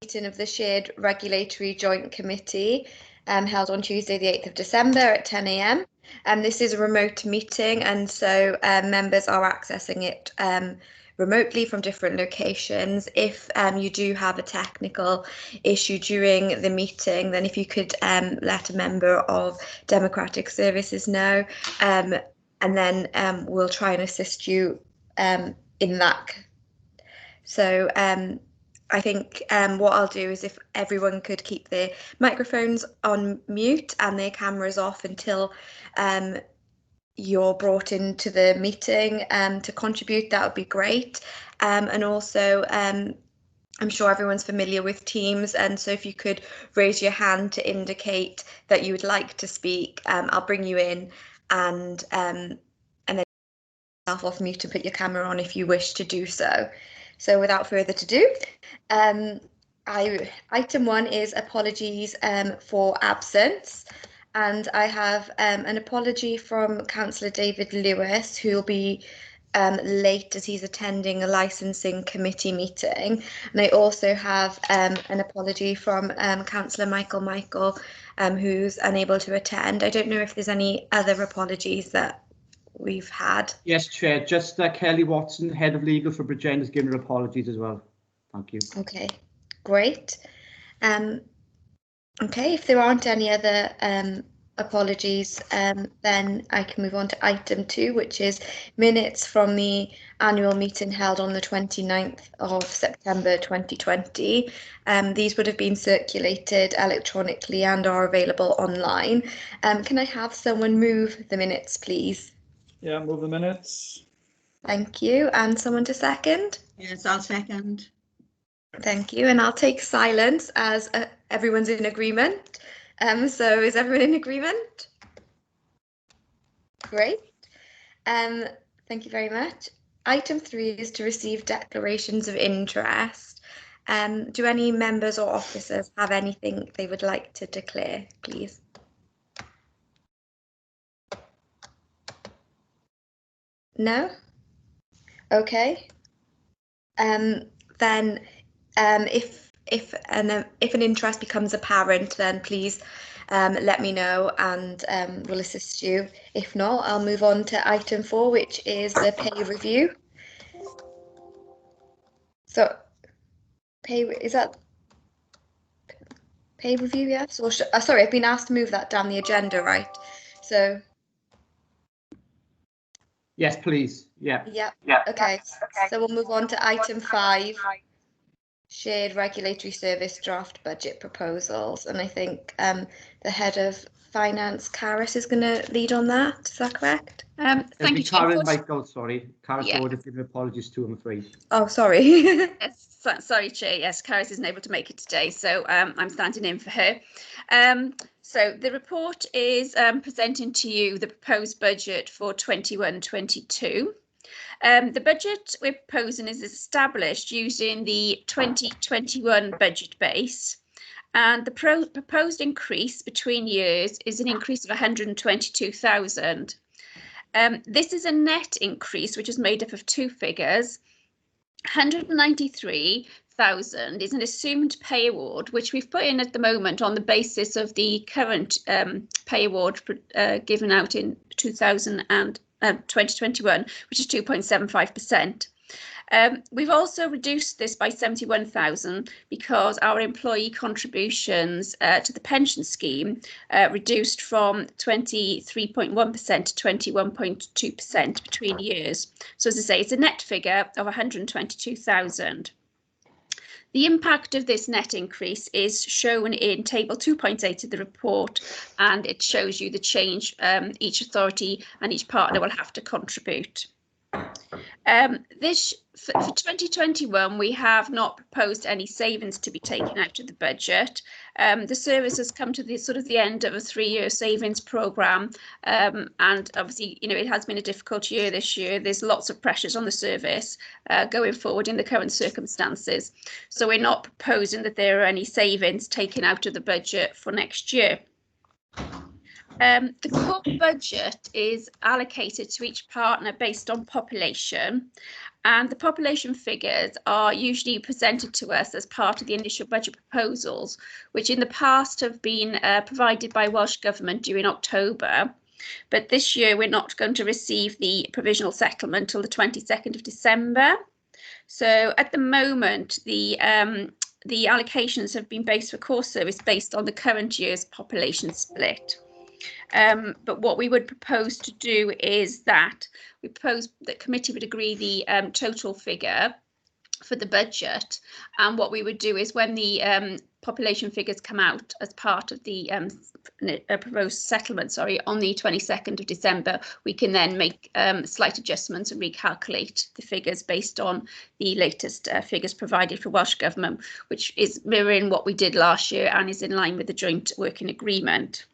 meeting of the Shared Regulatory Joint Committee held on Tuesday, the 8th of December at 10 a.m. This is a remote meeting, and so members are accessing it remotely from different locations. If you do have a technical issue during the meeting, then if you could let a member of Democratic Services know, and then we'll try and assist you in that. So I think what I'll do is if everyone could keep their microphones on mute and their cameras off until you're brought into the meeting to contribute, that would be great. And also, I'm sure everyone's familiar with Teams, and so if you could raise your hand to indicate that you would like to speak, I'll bring you in, and then yourself off mute and put your camera on if you wish to do so. So without further ado, item 1 is apologies for absence. And I have an apology from Councillor David Lewis, who will be late as he's attending a licensing committee meeting. And I also have an apology from Councillor Michael, who's unable to attend. I don't know if there's any other apologies that we've had. Yes, Chair. Just Kelly Watson, Head of Legal for Bridgend, has given her apologies as well. Thank you. Okay, great. Okay, if there aren't any other apologies, then I can move on to item 2, which is minutes from the annual meeting held on the 29th of September 2020. These would have been circulated electronically and are available online. Can I have someone move the minutes, please? Yeah, move the minutes. Thank you. And someone to second? Yes, I'll second. Thank you. And I'll take silence as everyone's in agreement. So is everyone in agreement? Great. Thank you very much. Item 3 is to receive declarations of interest. Do any members or officers have anything they would like to declare, please? No? Okay. Then if an interest becomes apparent, then please let me know and we'll assist you. If not, I'll move on to item 4, which is the pay review. So, is that pay review? Yes. Or sorry, I've been asked to move that down the agenda, right? So. Yes, please. Yeah. Okay. So we'll move on to item 5. Shared Regulatory Service draft budget proposals, and I think the head of finance, Caris, is going to lead on that. Is that correct? Thank you, Karen Michael, sorry. Caris Yeah. would have given apologies to, I'm afraid. Oh, sorry. Yes, sorry, Chair. Yes, Caris isn't able to make it today, so I'm standing in for her. So the report is presenting to you the proposed budget for 21-22. The budget we're proposing is established using the 2021 budget base, and the proposed increase between years is an increase of 122,000. This is a net increase which is made up of 2 figures. 193,000 is an assumed pay award, which we've put in at the moment on the basis of the current pay award given out in 2021, which is 2.75%. We've also reduced this by 71,000 because our employee contributions to the pension scheme reduced from 23.1% to 21.2% between years. So as I say, it's a net figure of 122,000. The impact of this net increase is shown in table 2.8 of the report, and it shows you the change each authority and each partner will have to contribute. For 2021, we have not proposed any savings to be taken out of the budget. The service has come to the end of a 3-year savings programme, and obviously, it has been a difficult year this year. There's lots of pressures on the service going forward in the current circumstances. So we're not proposing that there are any savings taken out of the budget for next year. The core budget is allocated to each partner based on population, and the population figures are usually presented to us as part of the initial budget proposals, which in the past have been provided by Welsh Government during October. But this year we're not going to receive the provisional settlement till the 22nd of December. So at the moment, the allocations have been based for core service based on the current year's population split. But what we would propose to do is that we propose that committee would agree the total figure for the budget, and what we would do is when the population figures come out as part of the proposed settlement, on the 22nd of December, we can then make slight adjustments and recalculate the figures based on the latest figures provided for Welsh Government, which is mirroring what we did last year and is in line with the joint working agreement.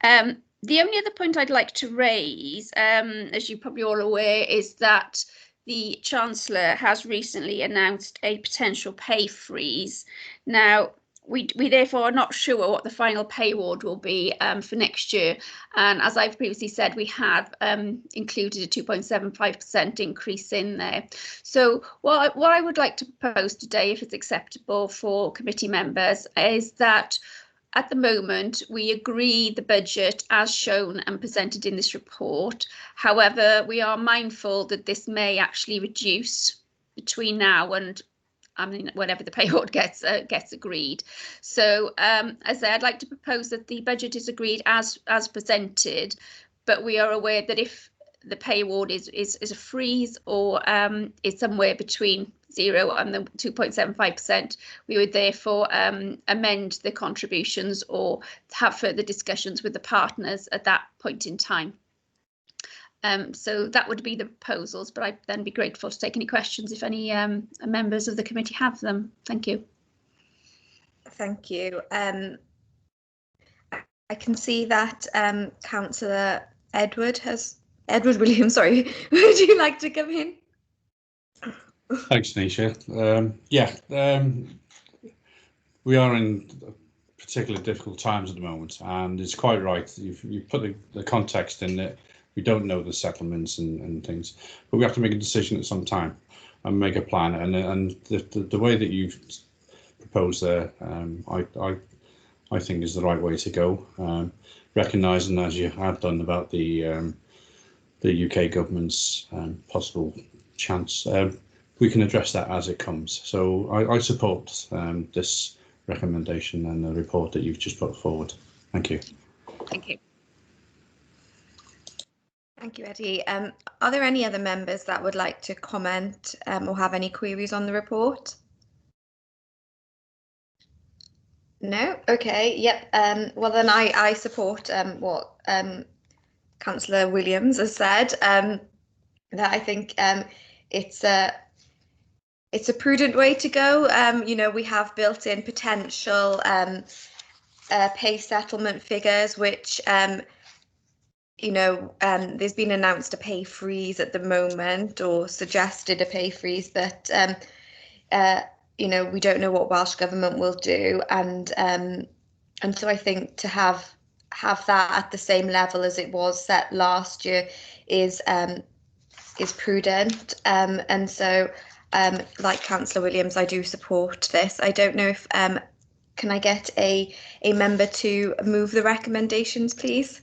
The only other point I'd like to raise, as you're probably all aware, is that the Chancellor has recently announced a potential pay freeze. Now, we therefore are not sure what the final pay award will be for next year. And as I've previously said, we have included a 2.75% increase in there. So what I would like to propose today, if it's acceptable for committee members, is that at the moment, we agree the budget as shown and presented in this report. However, we are mindful that this may actually reduce between now and whenever the pay award gets agreed. So as I say, I'd like to propose that the budget is agreed as presented, but we are aware that if the pay award is a freeze or is somewhere between 0 and the 2.75%, we would therefore amend the contributions or have further discussions with the partners at that point in time. So that would be the proposals, but I'd then be grateful to take any questions if any members of the committee have them. Thank you. Thank you. I can see that Councillor Edward Williams, sorry, would you like to come in? Thanks, Nisha. We are in particularly difficult times at the moment, and it's quite right. You've put the context in that we don't know the settlements and things, but we have to make a decision at some time and make a plan. And the way that you've proposed there, I think is the right way to go. Recognising, as you have done, about the UK government's possible chance. We can address that as it comes. So I support this recommendation and the report that you've just put forward. Thank you. Thank you. Thank you, Eddie. Are there any other members that would like to comment or have any queries on the report? No? Okay, yep. Well, then I support what Councillor Williams has said, that I think it's a prudent way to go. You know, we have built in potential pay settlement figures, which, you know, there's been announced a pay freeze at the moment, or suggested a pay freeze, but, you know, we don't know what Welsh Government will do. And so I think to have that at the same level as it was set last year is prudent. And so, like Councillor Williams, I do support this. I don't know if can I get a member to move the recommendations, please?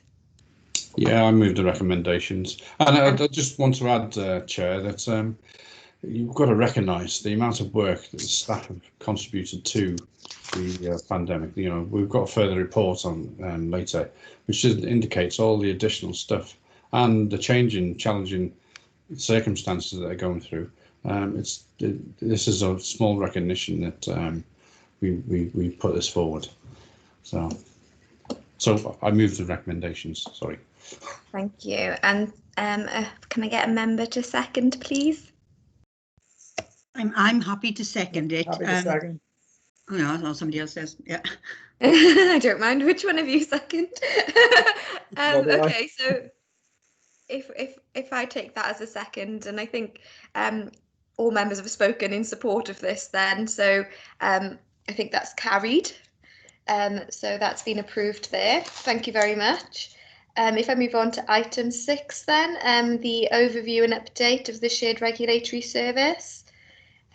Yeah, I move the recommendations, and I just want to add, Chair, that you've got to recognise the amount of work that the staff have contributed to the pandemic. You know, we've got a further report on later, which indicates all the additional stuff and the challenging circumstances that they're going through. This is a small recognition that we put this forward. So I move the recommendations. Sorry. Thank you. And can I get a member to second, please? I'm happy to second it. Happy to second. Oh, no, somebody else says, yeah. I don't mind which one of you second. Okay, so if I take that as a second, and I think all members have spoken in support of this then, so I think that's carried. So that's been approved there. Thank you very much. If I move on to item 6 then, the overview and update of the shared regulatory service.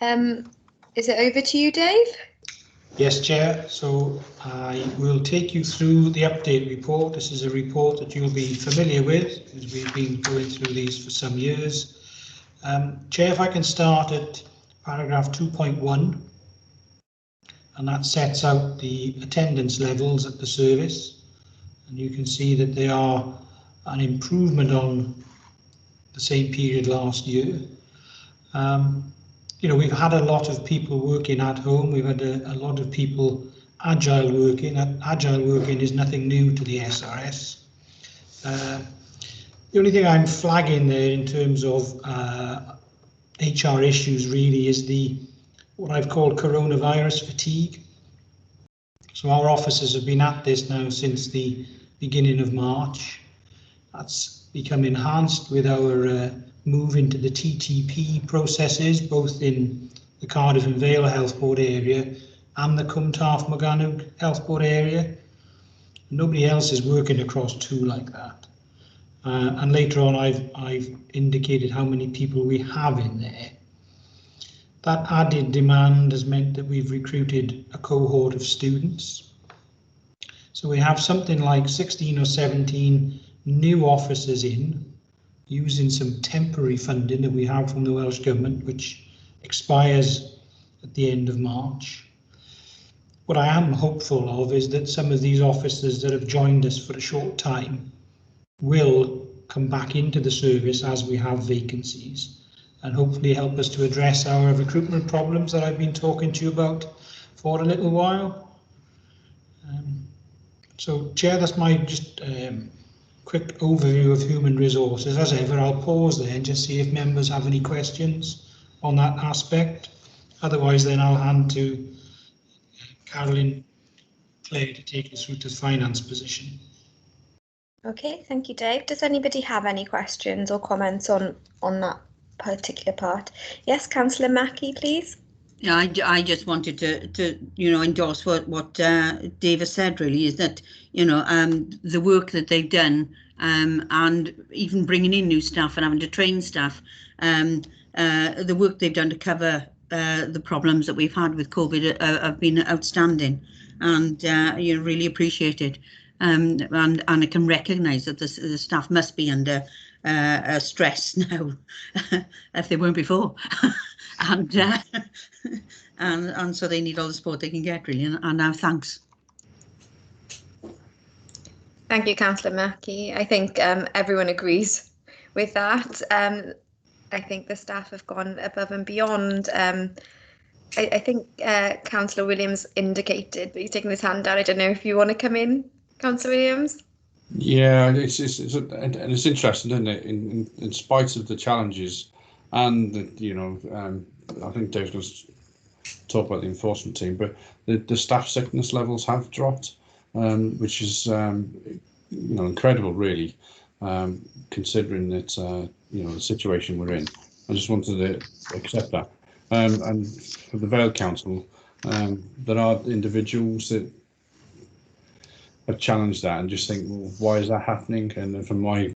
Is it over to you, Dave? Yes, Chair. So I will take you through the update report. This is a report that you'll be familiar with because we've been going through these for some years. Chair, if I can start at paragraph 2.1, and that sets out the attendance levels at the service. And you can see that they are an improvement on the same period last year. You know, we've had a lot of people working at home. We've had a lot of people agile working. Agile working is nothing new to the SRS. The only thing I'm flagging there in terms of HR issues really is what I've called coronavirus fatigue. So our officers have been at this now since the beginning of March. That's become enhanced with our move into the TTP processes, both in the Cardiff and Vale Health Board area and the Cwmtaf Morgannwg Health Board area. Nobody else is working across two like that. And later on, I've indicated how many people we have in there. That added demand has meant that we've recruited a cohort of students. So we have something like 16 or 17 new officers in, using some temporary funding that we have from the Welsh Government, which expires at the end of March. What I am hopeful of is that some of these officers that have joined us for a short time will come back into the service as we have vacancies, and hopefully help us to address our recruitment problems that I've been talking to you about for a little while. So, Chair, that's my just quick overview of human resources. As ever, I'll pause there and just see if members have any questions on that aspect. Otherwise, then I'll hand to Carolyn Clare to take us through to the finance position. Okay, thank you, Dave. Does anybody have any questions or comments on that particular part? Yes, Councillor Mackie, please. Yeah, I just wanted to endorse what Dave has said. Really, is that the work that they've done, and even bringing in new staff and having to train staff, the work they've done to cover the problems that we've had with COVID have been outstanding, and really appreciated. And I can recognise that the staff must be under stress now, if they weren't before, and so they need all the support they can get, really. And now, thanks. Thank you, Councillor Mackie. I think everyone agrees with that. I think the staff have gone above and beyond. I think Councillor Williams indicated, but he's taking his hand down. I don't know if you want to come in, Councillor Williams. Yeah, it's interesting, isn't it? In spite of the challenges, and I think Dave's going to talk about the enforcement team, but the staff sickness levels have dropped, which is incredible, really, considering that the situation we're in. I just wanted to accept that. And for the Vale Council, there are individuals that have challenged that and just think, well, why is that happening? And from my, it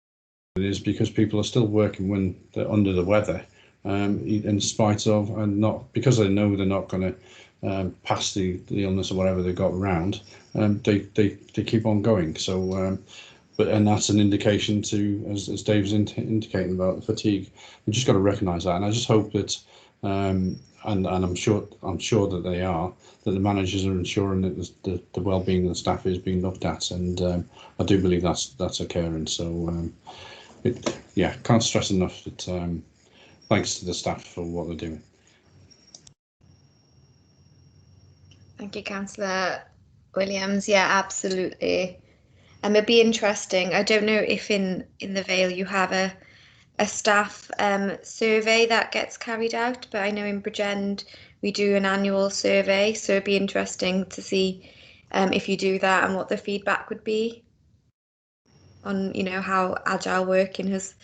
is because people are still working when they're under the weather, in spite of, and not because they know they're not going to pass the illness or whatever they got around. They keep on going. So, and that's an indication to, as Dave's indicating about fatigue. We just got to recognise that, and I just hope that, and I'm sure that they are, that the managers are ensuring that the well-being of the staff is being looked at, and I do believe that's occurring. So, can't stress enough that thanks to the staff for what they're doing. Thank you, Councillor Williams. Yeah, absolutely. It'd be interesting. I don't know if in the Vale you have a staff survey that gets carried out, but I know in Bridgend we do an annual survey, so it'd be interesting to see if you do that and what the feedback would be on how agile working has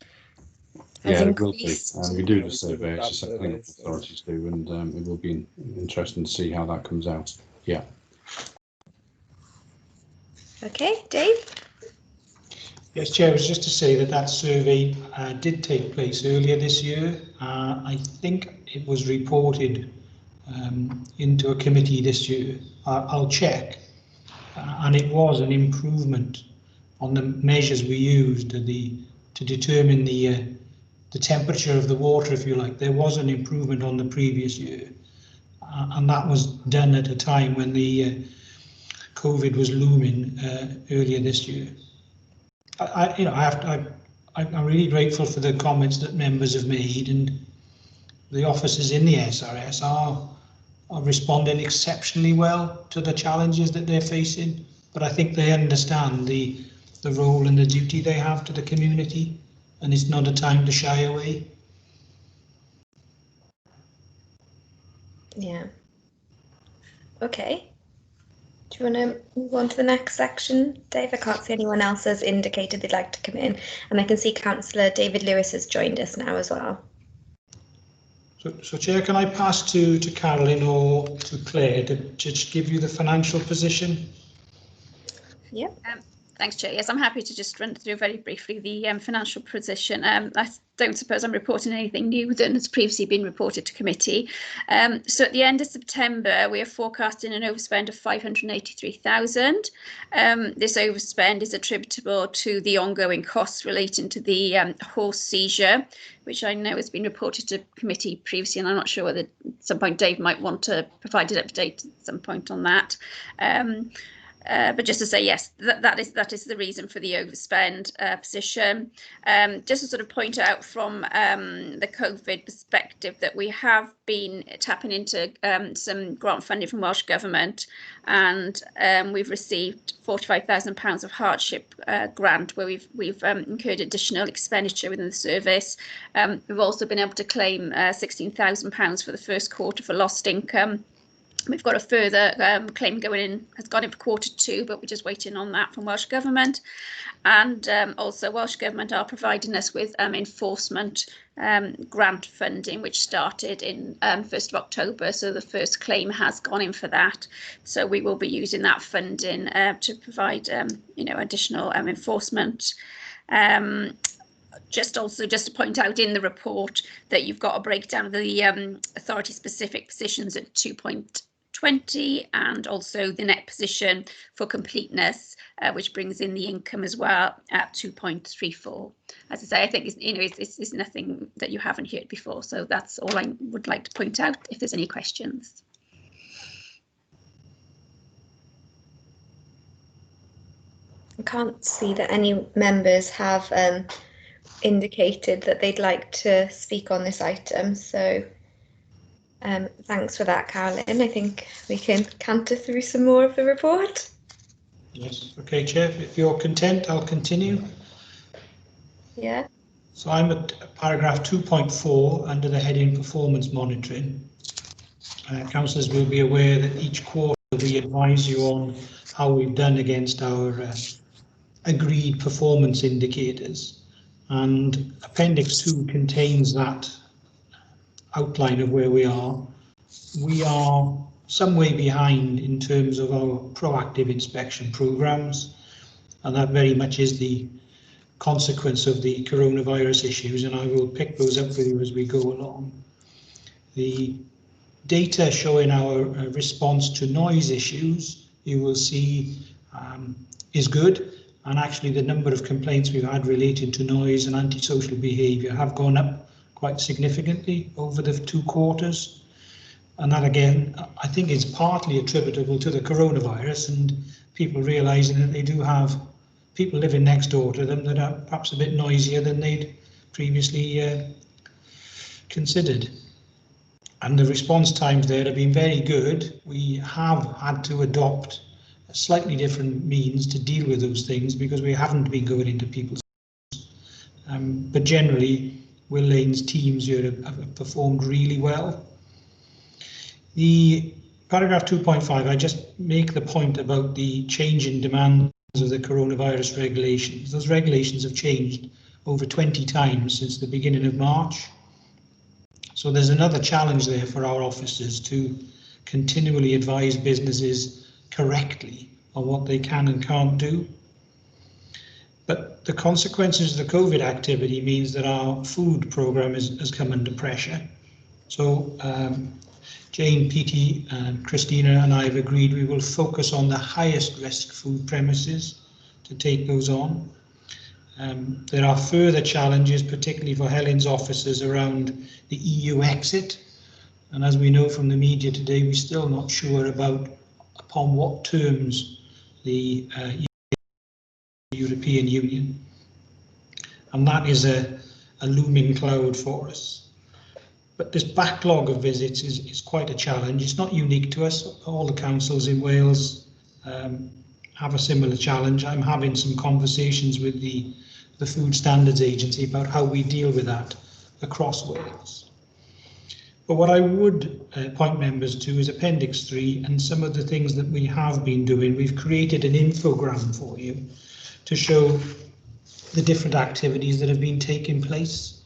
increased. We do the survey. It's just something that authorities do, and it will be interesting to see how that comes out. Yeah. Okay, Dave? Yes, Chair, it was just to say that that survey did take place earlier this year. I think it was reported into a committee this year. I'll check. And it was an improvement on the measures we used to determine the temperature of the water, if you like. There was an improvement on the previous year. And that was done at a time when the COVID was looming earlier this year. I'm really grateful for the comments that members have made, and the officers in the SRS are responding exceptionally well to the challenges that they're facing. But I think they understand the role and the duty they have to the community, and it's not a time to shy away. Yeah. Okay. Do you want to move on to the next section, Dave? I can't see anyone else has indicated they'd like to come in, and I can see Councillor David Lewis has joined us now as well. So Chair, can I pass to Carolyn or to Claire to just give you the financial position? Yeah. Thanks, Chair. Yes, I'm happy to just run through very briefly the financial position. I don't suppose I'm reporting anything new than has previously been reported to committee. So at the end of September, we are forecasting an overspend of 583,000. This overspend is attributable to the ongoing costs relating to the horse seizure, which I know has been reported to committee previously, and I'm not sure whether at some point Dave might want to provide an update at some point on that. But just to say, yes, that is the reason for the overspend position. Just to sort of point out from the COVID perspective that we have been tapping into some grant funding from Welsh Government, and we've received £45,000 of hardship grant where we've incurred additional expenditure within the service. We've also been able to claim £16,000 for the first quarter for lost income. We've got a further claim going in, has gone in for Q2, but we're just waiting on that from Welsh Government. And also Welsh Government are providing us with enforcement grant funding, which started in 1st of October. So the first claim has gone in for that. So we will be using that funding to provide, additional enforcement. Just to point out in the report that you've got a breakdown of the authority specific positions at 2.20 and also the net position for completeness, which brings in the income as well at 2.34. As I say, I think it's nothing that you haven't heard before. So that's all I would like to point out if there's any questions. I can't see that any members have indicated that they'd like to speak on this item, so thanks for that, Carolyn. I think we can canter through some more of the report. Yes, okay, Chair, if you're content, I'll continue. Yeah. So I'm at paragraph 2.4 under the heading performance monitoring. Councillors will be aware that each quarter we advise you on how we've done against our agreed performance indicators. And Appendix 2 contains that outline of where we are. We are some way behind in terms of our proactive inspection programs, and that very much is the consequence of the coronavirus issues, and I will pick those up for you as we go along. The data showing our response to noise issues, you will see, is good. And actually the number of complaints we've had related to noise and antisocial behaviour have gone up quite significantly over the 2 quarters. And that again, I think is partly attributable to the coronavirus and people realising that they do have people living next door to them that are perhaps a bit noisier than they'd previously considered. And the response times there have been very good. We have had to adopt slightly different means to deal with those things because we haven't been going into people's but generally Will Lane's teams here have performed really well. The paragraph 2.5, I just make the point about the change in demands of the coronavirus regulations. Those regulations have changed over 20 times since the beginning of March. So there's another challenge there for our officers to continually advise businesses correctly on what they can and can't do. But the consequences of the COVID activity means that our food programme has come under pressure. So Jane, Petey and Christina and I have agreed we will focus on the highest risk food premises to take those on. There are further challenges, particularly for Helen's officers, around the EU exit. And as we know from the media today, we're still not sure about upon what terms the European Union. And that is a looming cloud for us. But this backlog of visits is quite a challenge. It's not unique to us. All the councils in Wales have a similar challenge. I'm having some conversations with the Food Standards Agency about how we deal with that across Wales. But what I would point members to is Appendix 3 and some of the things that we have been doing. We've created an infogram for you to show the different activities that have been taking place.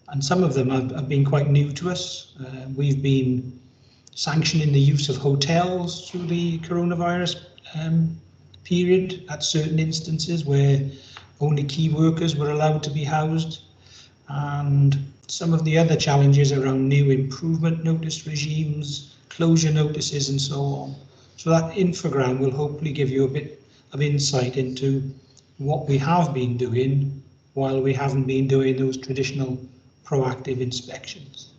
And some of them have been quite new to us. We've been sanctioning the use of hotels through the coronavirus period at certain instances where only key workers were allowed to be housed. And some of the other challenges around new improvement notice regimes, closure notices and so on. So that infogram will hopefully give you a bit of insight into what we have been doing while we haven't been doing those traditional proactive inspections.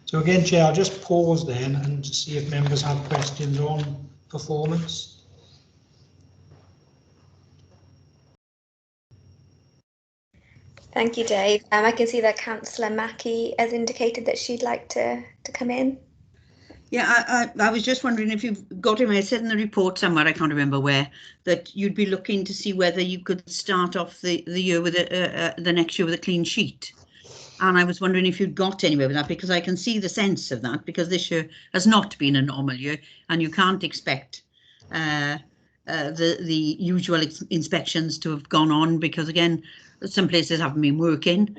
So again, Chair, I'll just pause then and see if members have questions on performance. Thank you, Dave. I can see that Councillor Mackie has indicated that she'd like to come in. Yeah, I was just wondering if you've got him. I said in the report somewhere, I can't remember where, that you'd be looking to see whether you could start off the year with the next year with a clean sheet. And I was wondering if you'd got anywhere with that, because I can see the sense of that, because this year has not been a normal year and you can't expect the usual inspections to have gone on, because again, some places haven't been working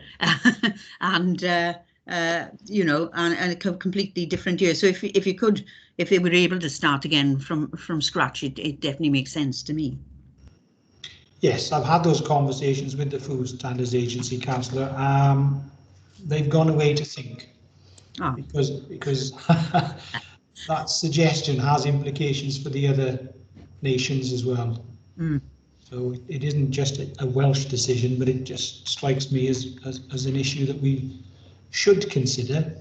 and you know, and a completely different year. So if they were able to start again from scratch, it definitely makes sense to me. Yes, I've had those conversations with the Food Standards Agency, Councillor. They've gone away to think, because that suggestion has implications for the other nations as well. So it isn't just a Welsh decision, but it just strikes me as an issue that we should consider.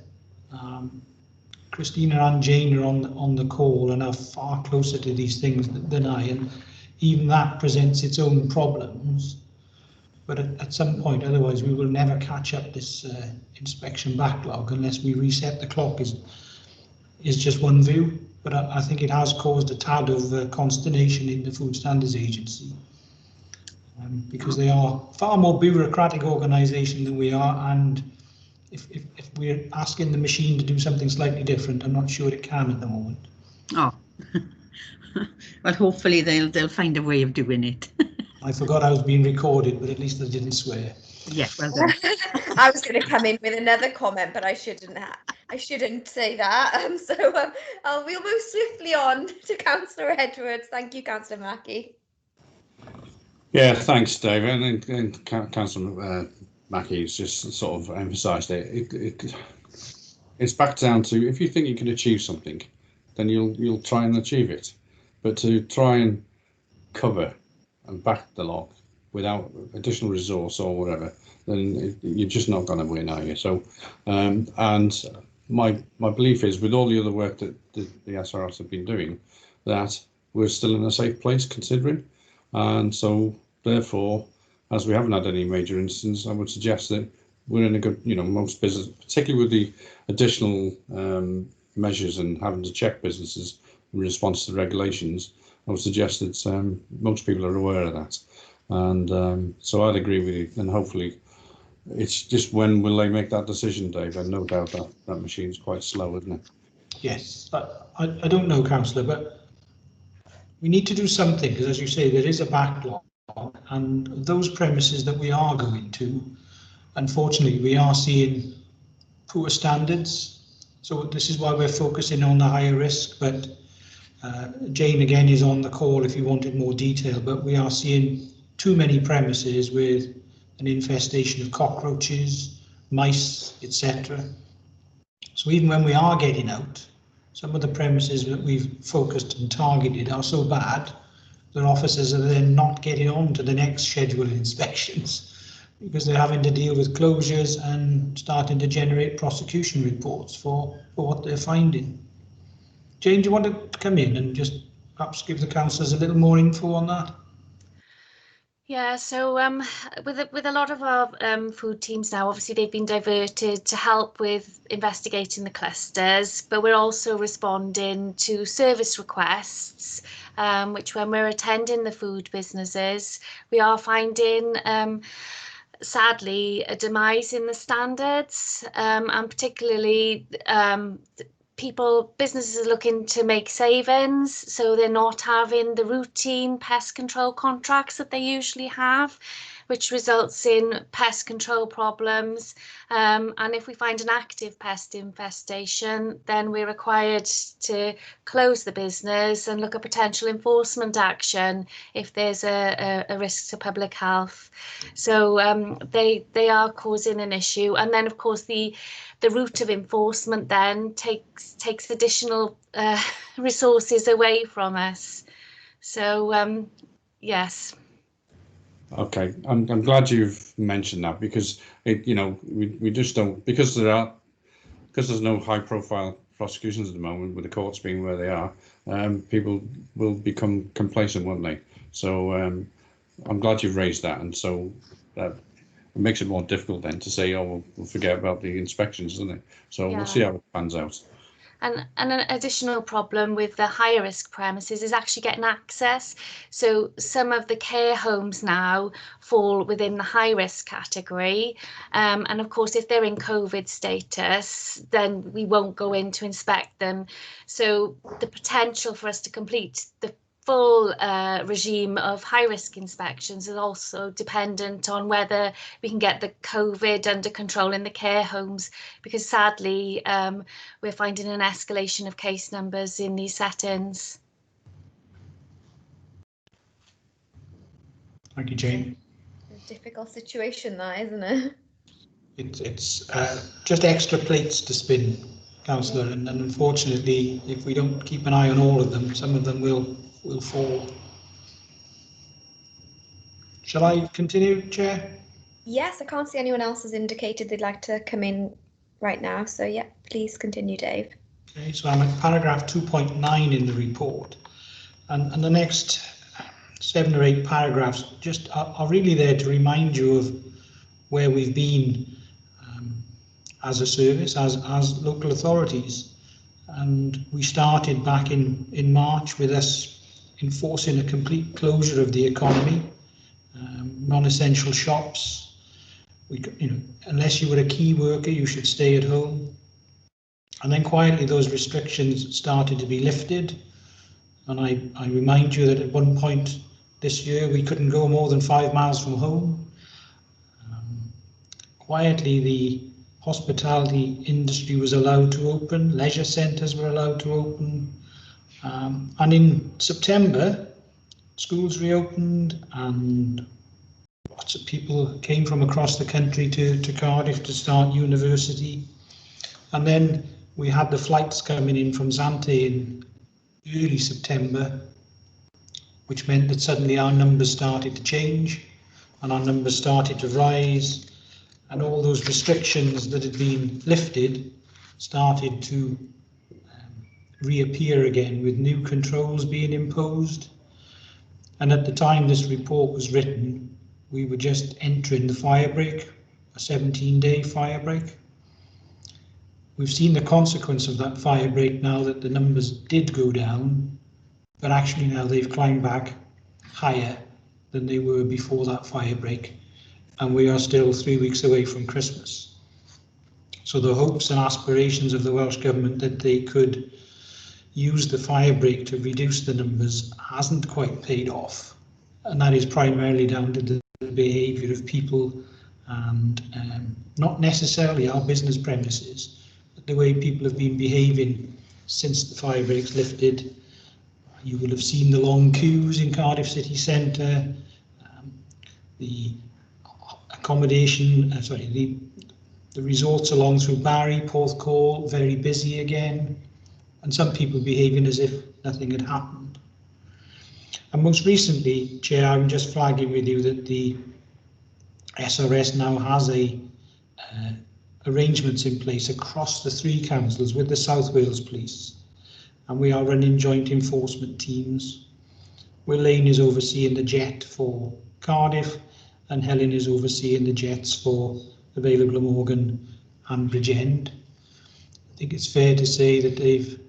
Christina and Jane are on the call and are far closer to these things than I, and even that presents its own problems. But at some point, otherwise, we will never catch up this inspection backlog unless we reset the clock. Is just one view, but I think it has caused a tad of consternation in the Food Standards Agency, because they are far more bureaucratic organisation than we are, and if we're asking the machine to do something slightly different, I'm not sure it can at the moment. Oh, well, hopefully they'll find a way of doing it. I forgot I was being recorded, but at least I didn't swear. Yeah, well done. I was going to come in with another comment, but I shouldn't say that. We'll move swiftly on to Councillor Edwards. Thank you, Councillor Mackie. Yeah, thanks, Dave. And Councillor Mackie's just sort of emphasised it. It's back down to, if you think you can achieve something, then you'll try and achieve it. But to try and cover and back the log without additional resource or whatever, then you're just not going to win, are you? So, and my belief is, with all the other work that the SRS have been doing, that we're still in a safe place considering. And so, therefore, as we haven't had any major incidents, I would suggest that we're in a good, most business, particularly with the additional measures and having to check businesses in response to the regulations, I would suggest that most people are aware of that. And so I'd agree with you, and hopefully it's just when will they make that decision, Dave? And no doubt that machine's quite slow, isn't it? Yes, but I don't know, Councillor, but we need to do something, because as you say, there is a backlog, and those premises that we are going to, unfortunately, we are seeing poor standards. So this is why we're focusing on the higher risk, but Jane again is on the call if you wanted more detail, but we are seeing too many premises with an infestation of cockroaches, mice, etc. So even when we are getting out, some of the premises that we've focused and targeted are so bad that officers are then not getting on to the next scheduled inspections because they're having to deal with closures and starting to generate prosecution reports for what they're finding. Jane, do you want to come in and just perhaps give the councillors a little more info on that? Yeah, so with a lot of our food teams now, obviously they've been diverted to help with investigating the clusters, but we're also responding to service requests, which when we're attending the food businesses, we are finding sadly a demise in the standards, and particularly businesses are looking to make savings, so they're not having the routine pest control contracts that they usually have, which results in pest control problems. And if we find an active pest infestation, then we're required to close the business and look at potential enforcement action if there's a risk to public health. So they are causing an issue. And then, of course, the route of enforcement then takes additional resources away from us. So yes. Okay, I'm glad you've mentioned that, because we just don't, because there's no high profile prosecutions at the moment, with the courts being where they are, people will become complacent, won't they? So I'm glad you've raised that, and so that it makes it more difficult then to say, oh, we'll forget about the inspections, doesn't it? So yeah. We'll see how it pans out. And an additional problem with the higher risk premises is actually getting access. So some of the care homes now fall within the high risk category. And of course, if they're in COVID status, then we won't go in to inspect them. So the potential for us to complete the full regime of high-risk inspections is also dependent on whether we can get the COVID under control in the care homes, because sadly we're finding an escalation of case numbers in these settings. Thank you, Jane. It's a difficult situation, that, isn't it? It's just extra plates to spin, Councillor, and unfortunately, if we don't keep an eye on all of them, some of them will fall. Shall I continue, Chair? Yes, I can't see anyone else has indicated they'd like to come in right now. So yeah, please continue, Dave. Okay, so I'm at paragraph 2.9 in the report, and the next 7 or 8 paragraphs just are really there to remind you of where we've been as a service, as local authorities. And we started back in March with us enforcing a complete closure of the economy, non-essential shops. Unless you were a key worker, you should stay at home. And then quietly those restrictions started to be lifted. And I remind you that at one point this year we couldn't go more than 5 miles from home. Quietly the hospitality industry was allowed to open, leisure centres were allowed to open. And in September, schools reopened and lots of people came from across the country to Cardiff to start university. And then we had the flights coming in from Zante in early September, which meant that suddenly our numbers started to change and our numbers started to rise, and all those restrictions that had been lifted started to reappear again, with new controls being imposed. And at the time this report was written, we were just entering the fire break, a 17-day fire break. We've seen the consequence of that fire break now, that the numbers did go down, but actually now they've climbed back higher than they were before that fire break, and we are still 3 weeks away from Christmas. So the hopes and aspirations of the Welsh Government that they could use the fire break to reduce the numbers hasn't quite paid off, and that is primarily down to the behaviour of people, and not necessarily our business premises, but the way people have been behaving since the fire breaks lifted. You will have seen the long queues in Cardiff city centre, the accommodation, the resorts along through Barry, Porthcawl, very busy again, and some people behaving as if nothing had happened. And most recently, Chair, I'm just flagging with you that the SRS now has arrangements in place across the 3 councils with the South Wales Police, and we are running joint enforcement teams. Will Lane is overseeing the JET for Cardiff, and Helen is overseeing the JETs for the Vale of Glamorgan and Bridgend. I think it's fair to say that they've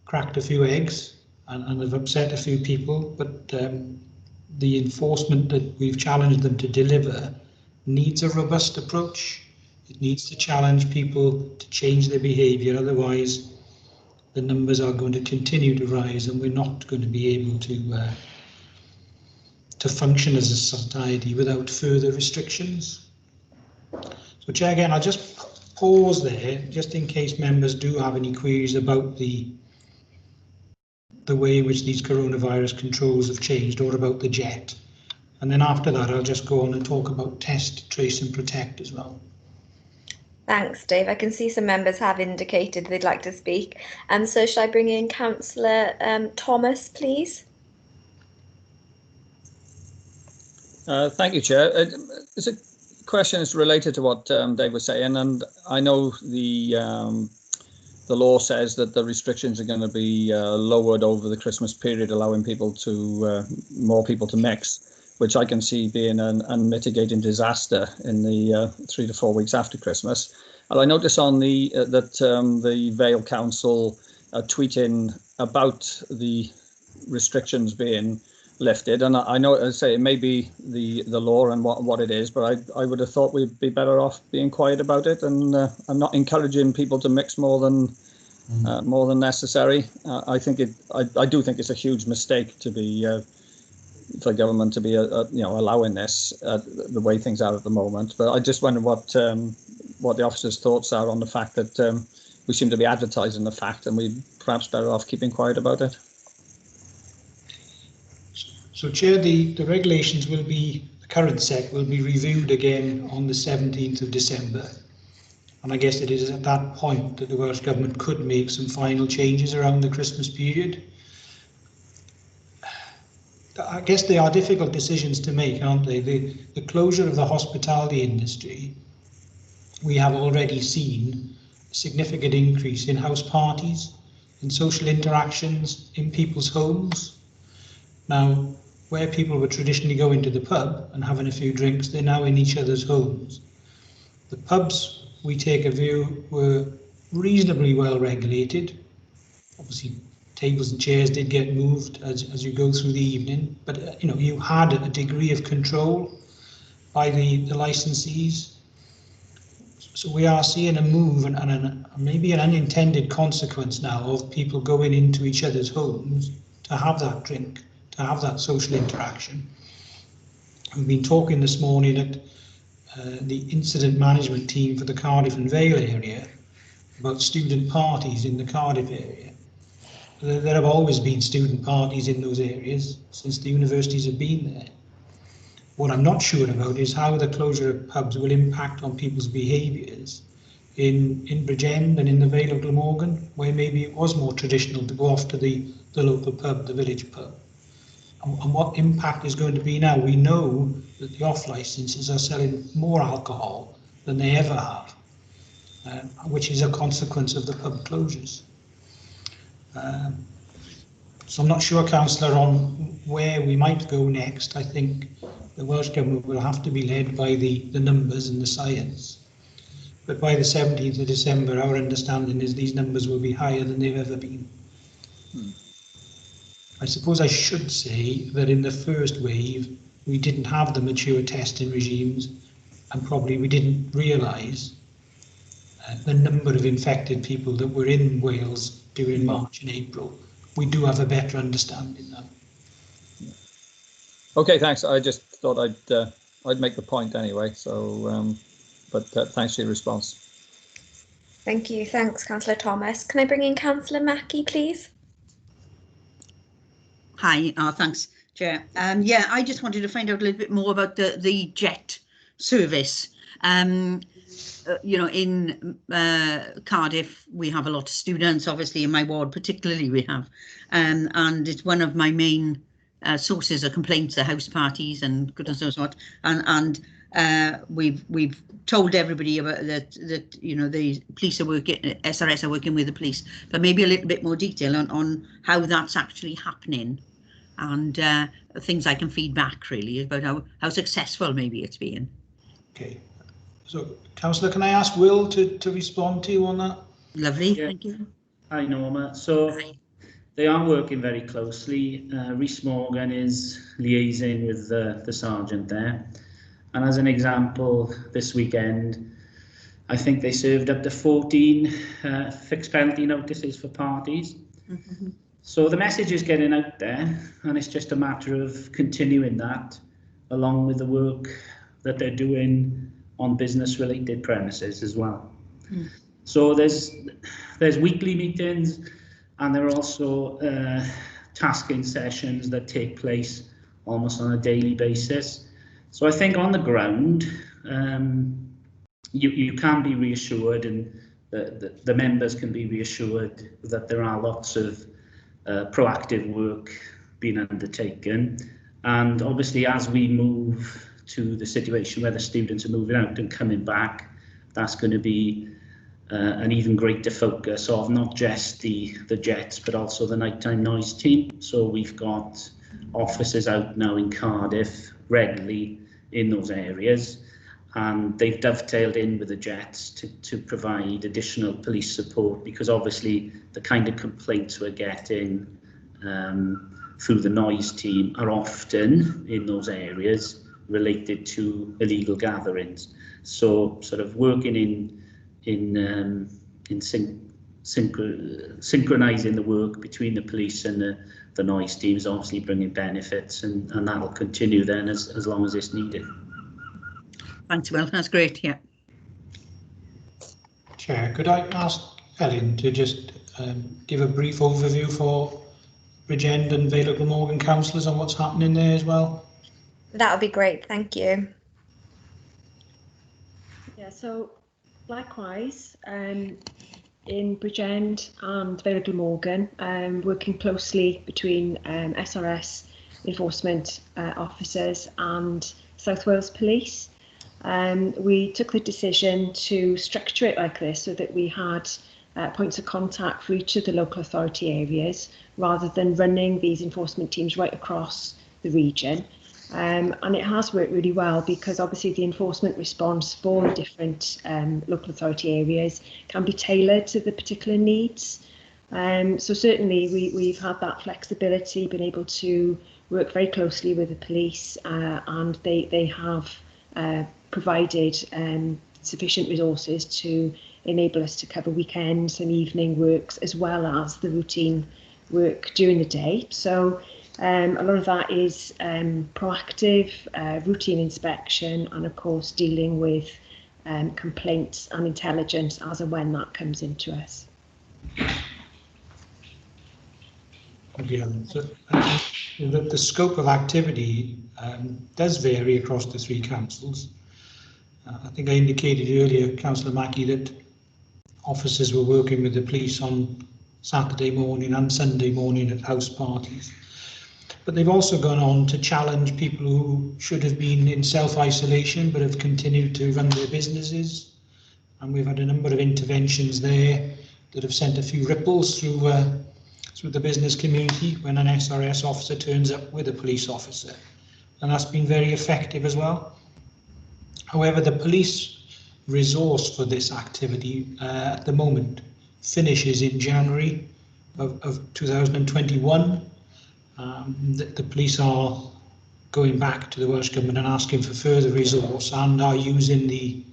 cracked a few eggs and have upset a few people, but the enforcement that we've challenged them to deliver needs a robust approach. It needs to challenge people to change their behaviour, otherwise the numbers are going to continue to rise and we're not going to be able to function as a society without further restrictions. So Chair, again, I'll just pause there, just in case members do have any queries about the way in which these coronavirus controls have changed, or about the JET. And then after that, I'll just go on and talk about test, trace and protect as well. Thanks, Dave. I can see some members have indicated they'd like to speak. And so shall I bring in Councillor Thomas, please? Thank you, Chair. It's a question that's related to what Dave was saying, and I know the law says that the restrictions are going to be lowered over the Christmas period, allowing people to more people to mix, which I can see being an unmitigated disaster in the 3 to 4 weeks after Christmas. And I notice on the the Vale Council tweeting about the restrictions being lifted, and I know, as I say, it may be the law and what it is, but I would have thought we'd be better off being quiet about it and not encouraging people to mix more than necessary. I do think it's a huge mistake to be for government to be allowing this the way things are at the moment. But I just wonder what the officers' thoughts are on the fact that we seem to be advertising the fact, and we're perhaps better off keeping quiet about it. So, Chair, the regulations will be, the current set will be reviewed again on the 17th of December. And I guess it is at that point that the Welsh Government could make some final changes around the Christmas period. I guess they are difficult decisions to make, aren't they? The closure of the hospitality industry, we have already seen a significant increase in house parties, in social interactions, in people's homes. Now, where people were traditionally going to the pub and having a few drinks, they're now in each other's homes. The pubs, we take a view, were reasonably well regulated. Obviously, tables and chairs did get moved as you go through the evening, but you had a degree of control by the licensees. So we are seeing a move and maybe an unintended consequence now of people going into each other's homes to have that drink, to have that social interaction. We've been talking this morning at the incident management team for the Cardiff and Vale area about student parties in the Cardiff area. There have always been student parties in those areas since the universities have been there. What I'm not sure about is how the closure of pubs will impact on people's behaviours in Bridgend and in the Vale of Glamorgan, where maybe it was more traditional to go off to the local pub, the village pub. And what impact is going to be now. We know that the off licences are selling more alcohol than they ever have, which is a consequence of the pub closures. So I'm not sure, Councillor, on where we might go next. I think the Welsh Government will have to be led by the numbers and the science. But by the 17th of December, our understanding is these numbers will be higher than they've ever been. I suppose I should say that in the first wave, we didn't have the mature testing regimes, and probably we didn't realise the number of infected people that were in Wales during March and April. We do have a better understanding now. Okay, thanks. I just thought I'd make the point anyway. So, but thanks for your response. Thank you. Thanks, Councillor Thomas. Can I bring in Councillor Mackie, please? Hi, thanks, Chair. Yeah, I just wanted to find out a little bit more about the jet service. You know, in Cardiff, we have a lot of students, obviously in my ward particularly we have, and it's one of my main sources of complaints, the house parties and goodness knows what, and we've told everybody about that you know, the police are working, SRS are working with the police, but maybe a little bit more detail on how that's actually happening, and things I can feed back really about how successful maybe it's been. Okay. So, Councillor, can I ask Will to respond to you on that? Lovely, Yeah. thank you. Hi, Norma. So they are working very closely. Rhys Morgan is liaising with the sergeant there. And as an example, this weekend, I think they served up to 14 fixed penalty notices for parties. Mm-hmm. So the message is getting out there, and it's just a matter of continuing that along with the work that they're doing on business-related premises as well. Mm. So there's weekly meetings, and there are also tasking sessions that take place almost on a daily basis. So I think on the ground, you can be reassured, and the members can be reassured that there are lots of proactive work being undertaken. And obviously, as we move to the situation where the students are moving out and coming back, that's going to be an even greater focus of not just the jets, but also the nighttime noise team. So we've got officers out now in Cardiff regularly in those areas, and they've dovetailed in with the jets to provide additional police support, because obviously the kind of complaints we're getting through the noise team are often in those areas related to illegal gatherings. So sort of working in synchronizing the work between the police and the noise team is obviously bringing benefits, and that'll continue then as long as it's needed. Thanks, Will, that's great, yeah. Chair, could I ask Ellen to just give a brief overview for Bridgend and Vale of Glamorgan councillors on what's happening there as well? That would be great, thank you. Yeah, so likewise, in Bridgend and Vale of Glamorgan, working closely between SRS enforcement officers and South Wales Police. We took the decision to structure it like this so that we had points of contact for each of the local authority areas, rather than running these enforcement teams right across the region. And it has worked really well, because obviously the enforcement response for the different local authority areas can be tailored to the particular needs. So certainly we've had that flexibility, been able to work very closely with the police, and they have provided sufficient resources to enable us to cover weekends and evening works, as well as the routine work during the day. So a lot of that is proactive routine inspection, and of course dealing with complaints and intelligence as and when that comes into us. Okay, so the scope of activity does vary across the three councils. I think I indicated earlier, Councillor Mackie, that officers were working with the police on Saturday morning and Sunday morning at house parties. But they've also gone on to challenge people who should have been in self-isolation but have continued to run their businesses. And we've had a number of interventions there that have sent a few ripples through the business community when an SRS officer turns up with a police officer. And that's been very effective as well. However, the police resource for this activity at the moment finishes in January of 2021. The police are going back to the Welsh Government and asking for further resource, and are using the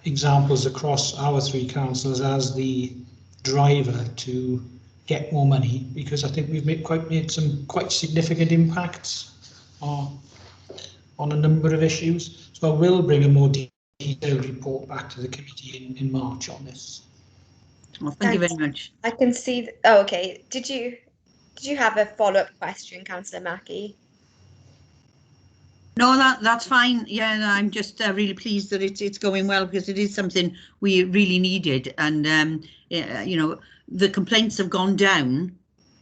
examples across our three councils as the driver to get more money, because I think we've made some quite significant impacts on a number of issues. So I will bring a more detailed report back to the committee in March on this. Well, thank you very much. I can see. Oh, okay. Did you Did you have a follow-up question, Councillor Mackie? No, that's fine. Yeah, no, I'm just really pleased that it's going well, because it is something we really needed, and you know, the complaints have gone down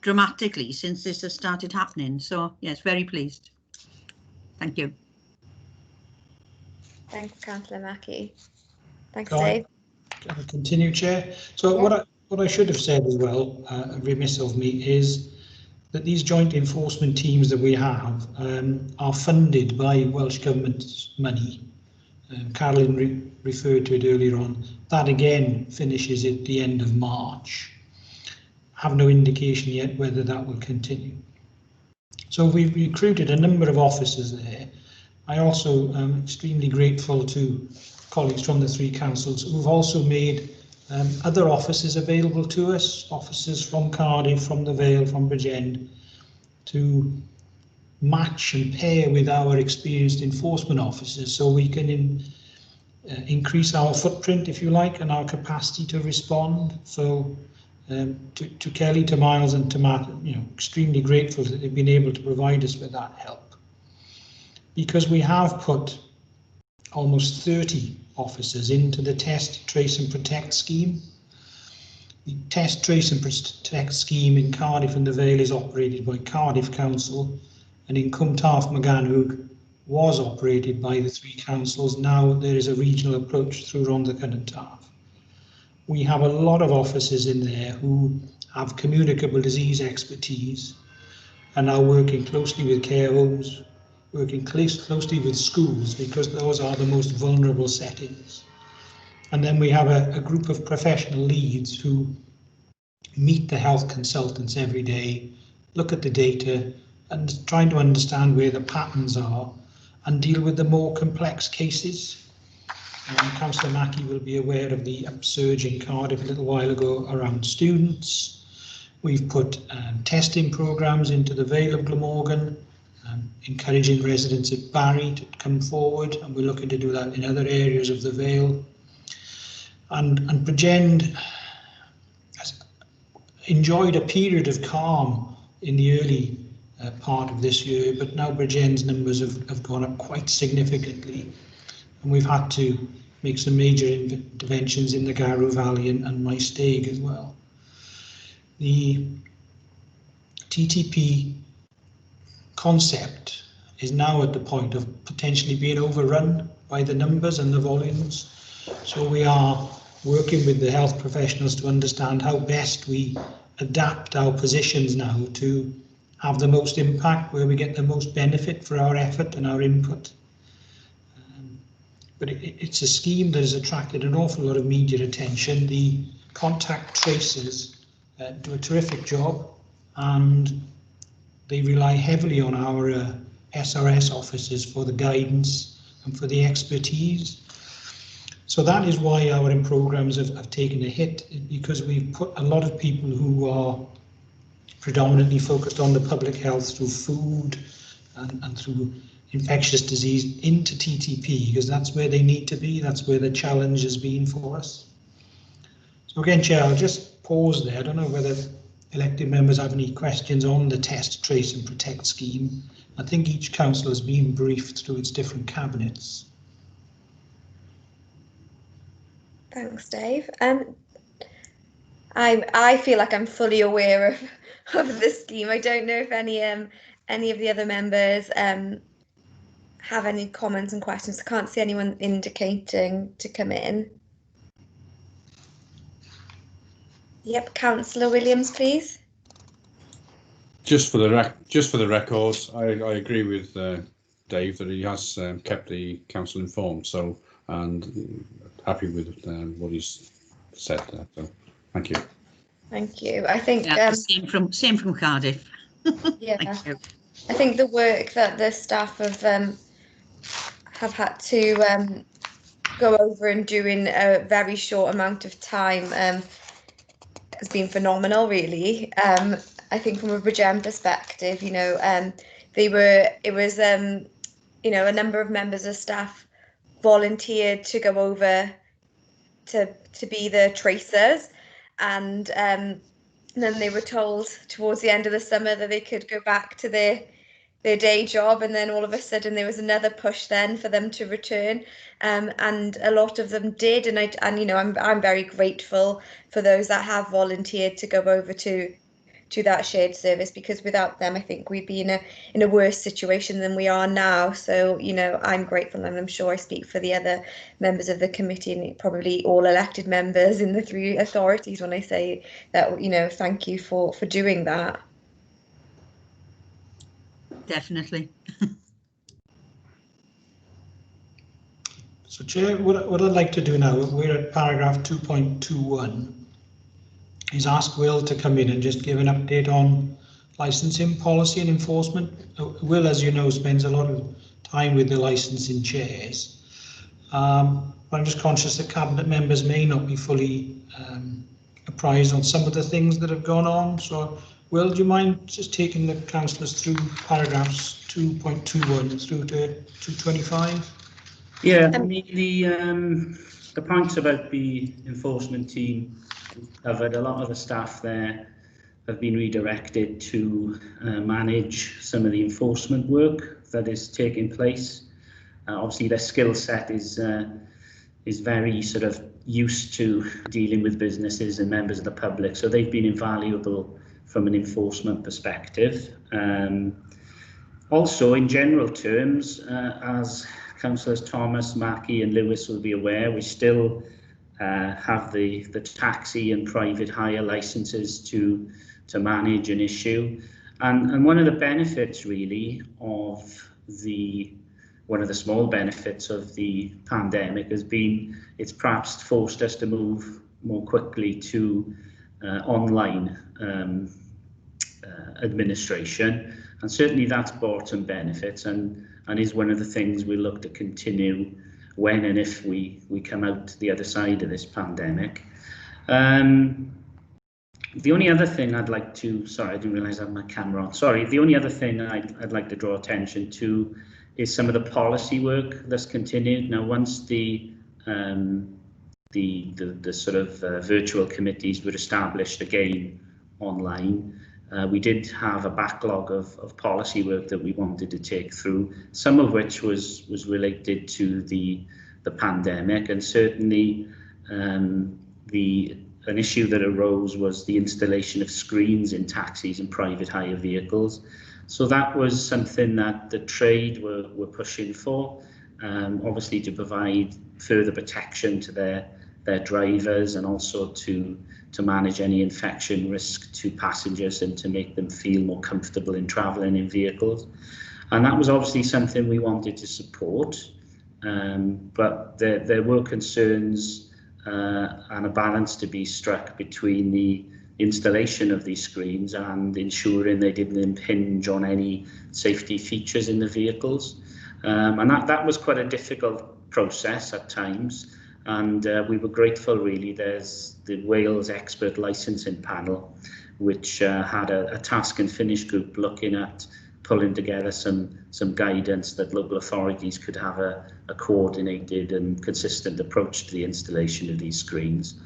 dramatically since this has started happening. So yes, very pleased. Thank you. Thanks, Councillor Mackie. Thanks, Go on. Dave. Can I continue, Chair? So Yeah. what I should have said as well, remiss of me, is that these joint enforcement teams that we have are funded by Welsh Government's money. Carolyn referred to it earlier on. That again finishes at the end of March. Have no indication yet whether that will continue. So we've recruited a number of officers there. I also am extremely grateful to colleagues from the 3 councils who've also made other officers available to us, officers from Cardiff, from the Vale, from Bridgend, to match and pair with our experienced enforcement officers, so we can increase our footprint, if you like, and our capacity to respond. So to Kelly, to Miles and to Matt, you know, extremely grateful that they've been able to provide us with that help, because we have put almost 30 officers into the Test, Trace and Protect scheme. The Test, Trace and Protect scheme in Cardiff and the Vale is operated by Cardiff Council, and in Cwm Taf Morgannwg was operated by the 3 councils. Now there is a regional approach through Rhondda Cynon Taf. We have a lot of officers in there who have communicable disease expertise and are working closely with care homes, working closely with schools, because those are the most vulnerable settings. And then we have a group of professional leads who meet the health consultants every day, look at the data and trying to understand where the patterns are and deal with the more complex cases. Councillor Mackie will be aware of the upsurge in Cardiff a little while ago around students. We've put testing programmes into the Vale of Glamorgan, encouraging residents at Barry to come forward, and we're looking to do that in other areas of the Vale. And Bridgend has enjoyed a period of calm in the early part of this year, but now Bridgend's numbers have gone up quite significantly, and we've had to make some major interventions in the Garw Valley and Maesteg as well. The TTP concept is now at the point of potentially being overrun by the numbers and the volumes. So we are working with the health professionals to understand how best we adapt our positions now to have the most impact, where we get the most benefit for our effort and our input. But it's a scheme that has attracted an awful lot of media attention. The contact tracers do a terrific job, and they rely heavily on our SRS officers for the guidance and for the expertise. So that is why our programmes have taken a hit, because we've put a lot of people who are predominantly focused on the public health through food and through infectious disease into TTP, because that's where they need to be, that's where the challenge has been for us. So again, Chair, I'll just pause there. I don't know whether elected members have any questions on the Test, Trace and Protect scheme. I think each council has been briefed through its different cabinets. Thanks, Dave. I feel like I'm fully aware of the scheme. I don't know if any of the other members have any comments and questions. I can't see anyone indicating to come in. Yep, Councillor Williams, please. Just for the records, I agree with Dave that he has kept the council informed. So, and happy with what he's said there. So, thank you. Thank you. I think same from Cardiff. Yeah, Thank you. I think the work that the staff have had to go over and do in a very short amount of time has been phenomenal, really. I think from a Bridgend perspective, you know, it was you know, a number of members of staff volunteered to go over to be the tracers, and And then they were told towards the end of the summer that they could go back to their day job, and then all of a sudden there was another push then for them to return, and a lot of them did, and you know, I'm very grateful for those that have volunteered to go over to that shared service, because without them I think we'd be in a worse situation than we are now. So you know, I'm grateful, and I'm sure I speak for the other members of the committee and probably all elected members in the 3 authorities when I say that, you know, thank you for doing that. Definitely. So Chair, what I'd like to do now, we're at paragraph 2.21, is ask Will to come in and just give an update on licensing policy and enforcement. Will, as you know, spends a lot of time with the licensing chairs. But I'm just conscious that cabinet members may not be fully apprised on some of the things that have gone on. So Will, do you mind just taking the councillors through paragraphs 2.21 through to 225? Yeah, I mean, the points about the enforcement team covered. A lot of the staff there have been redirected to manage some of the enforcement work that is taking place. Obviously, their skill set is very sort of used to dealing with businesses and members of the public, so they've been invaluable from an enforcement perspective. Also, in general terms, as Councillors Thomas, Mackie and Lewis will be aware, we still have the taxi and private hire licences to manage and issue. And one of the benefits really of one of the small benefits of the pandemic has been it's perhaps forced us to move more quickly to online administration, and certainly that's brought some benefits and is one of the things we look to continue when and if we come out the other side of this pandemic. The only other thing I'd like to, sorry, I didn't realise I had my camera on. Sorry, the only other thing I'd like to draw attention to is some of the policy work that's continued. Now, once the sort of virtual committees were established again online, we did have a backlog of policy work that we wanted to take through, some of which was related to the pandemic, and certainly an issue that arose was the installation of screens in taxis and private hire vehicles. So that was something that the trade were pushing for, obviously to provide further protection to their drivers, and also to manage any infection risk to passengers and to make them feel more comfortable in travelling in vehicles. And that was obviously something we wanted to support, but there were concerns and a balance to be struck between the installation of these screens and ensuring they didn't impinge on any safety features in the vehicles. And that was quite a difficult process at times, and we were grateful really. There's the Wales Expert Licensing Panel, which had a task and finish group looking at pulling together some guidance that local authorities could have a coordinated and consistent approach to the installation of these screens.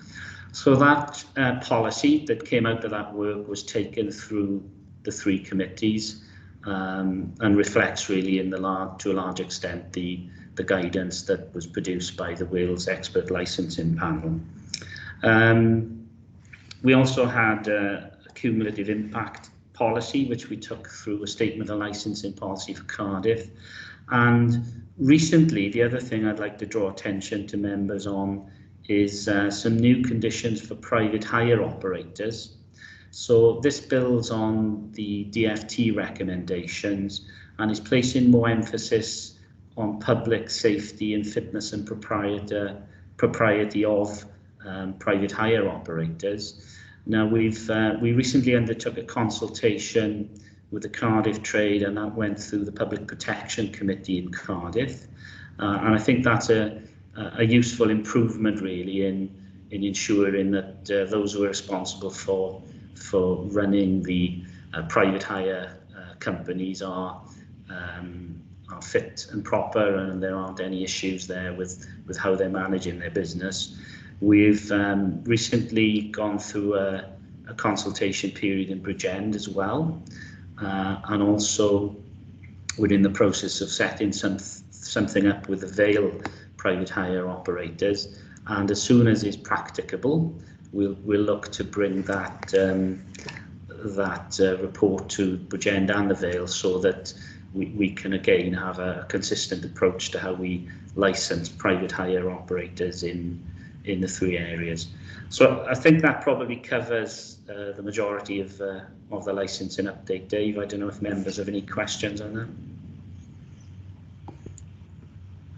So that policy that came out of that work was taken through the 3 committees, and reflects really to a large extent the guidance that was produced by the Wales Expert Licensing Panel. We also had a cumulative impact policy, which we took through a statement of licensing policy for Cardiff. And recently, the other thing I'd like to draw attention to members on is some new conditions for private hire operators. So this builds on the DFT recommendations and is placing more emphasis on public safety and fitness and propriety of private hire operators. Now, we recently undertook a consultation with the Cardiff Trade, and that went through the Public Protection Committee in Cardiff. And I think that's a useful improvement really in ensuring that those who are responsible for running the private hire companies are fit and proper, and there aren't any issues there with how they're managing their business. We've recently gone through a a consultation period in Bridgend as well, and also we're in the process of setting something up with the Vale private hire operators, and as soon as it's practicable, we'll look to bring that report to Bridgend and the Vale, so that we can again have a consistent approach to how we license private hire operators in the 3 areas. So I think that probably covers the majority of the licensing update. Dave, I don't know if members have any questions on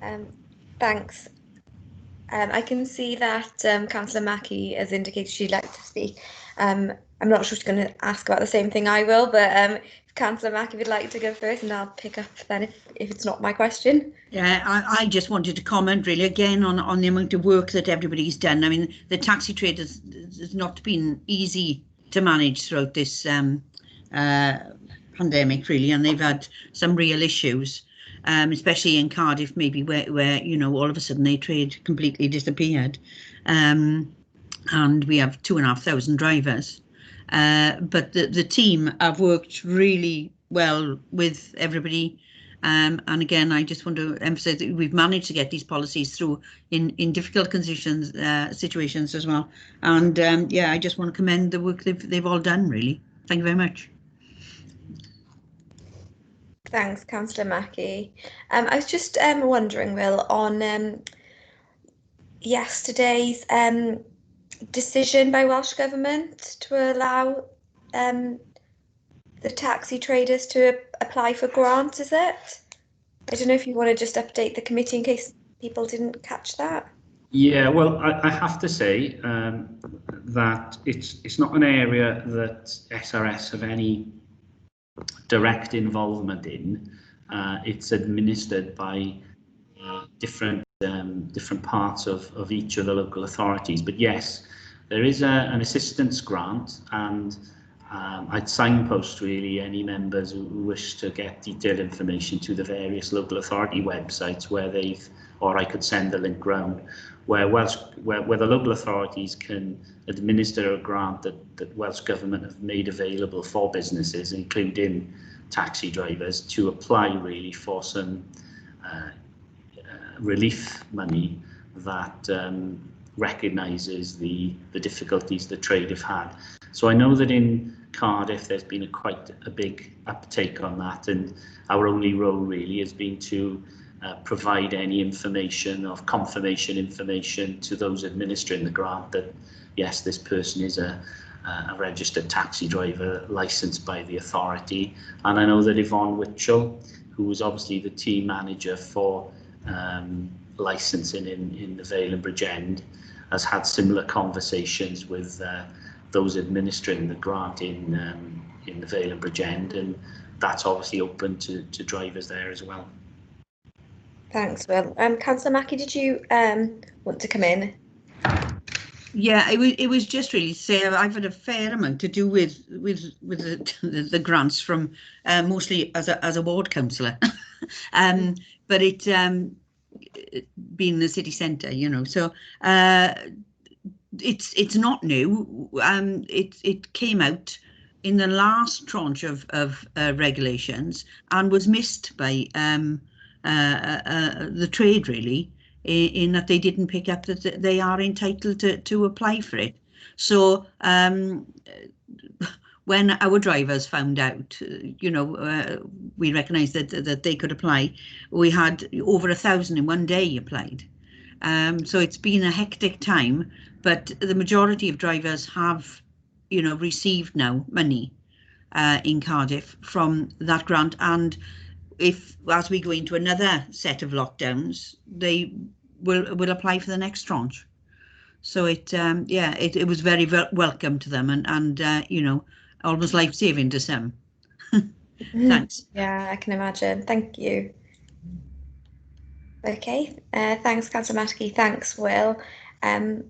that. Thanks. I can see that Councillor Mackie has indicated she'd like to speak. I'm not sure she's going to ask about the same thing I will, but if Councillor Mackie would like to go first, and I'll pick up then if it's not my question. Yeah, I just wanted to comment really again on the amount of work that everybody's done. I mean, the taxi trade has not been easy to manage throughout this pandemic really, and they've had some real issues. Especially in Cardiff, maybe where you know, all of a sudden their trade completely disappeared, and we have 2,500 drivers. But the team have worked really well with everybody, and again, I just want to emphasise that we've managed to get these policies through in difficult conditions, situations as well. And yeah, I just want to commend the work they've all done. Really, thank you very much. Thanks, Councillor Mackie. I was just wondering, Will, on yesterday's decision by Welsh Government to allow the taxi traders to apply for grants, is it? I don't know if you want to just update the committee in case people didn't catch that. Yeah, well, I have to say that it's not an area that SRS have any direct involvement in. It's administered by different parts of each of the local authorities. But yes, there is an assistance grant, and I'd signpost really any members who wish to get detailed information to the various local authority websites where they've, or I could send the link round, where the local authorities can administer a grant that Welsh Government have made available for businesses, including taxi drivers, to apply really for some relief money that recognises the difficulties the trade have had. So I know that in Cardiff there's been quite a big uptake on that, and our only role really has been to provide any information of confirmation information to those administering the grant that yes, this person is a registered taxi driver licensed by the authority. And I know that Yvonne Witchell, who was obviously the team manager for licensing in the Vale and Bridgend, has had similar conversations with those administering the grant in the Vale and Bridgend, and that's obviously open to drivers there as well. Thanks, Will. Councillor Mackie, did you want to come in? Yeah, it was just really to say I've had a fair amount to do with the grants from mostly as a ward councillor, but it being the city centre, you know, so it's not new. It came out in the last tranche of regulations and was missed by the trade really, in that they didn't pick up that they are entitled to apply for it. So when our drivers found out, you know, we recognised that they could apply, we had over 1,000 in one day applied. So it's been a hectic time, but the majority of drivers have, you know, received now money in Cardiff from that grant, and if as we go into another set of lockdowns, they will apply for the next tranche. So it was very welcome to them, and you know, almost life-saving to some. Thanks. Yeah, I can imagine. Thank you. Okay, thanks, Councillor Mackie. Thanks, Will. Should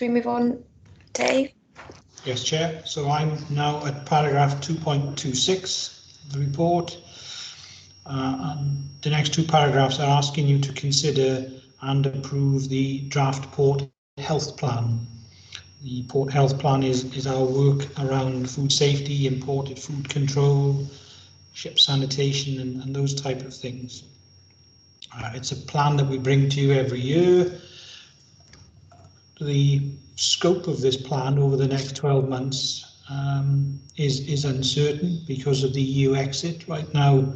we move on, Dave? Yes, Chair. So I'm now at paragraph 2.26 of the report. And the next two paragraphs are asking you to consider and approve the draft port health plan. The Port Health Plan is our work around food safety, imported food control, ship sanitation, and those type of things. It's a plan that we bring to you every year. The scope of this plan over the next 12 months is uncertain because of the EU exit. Right now,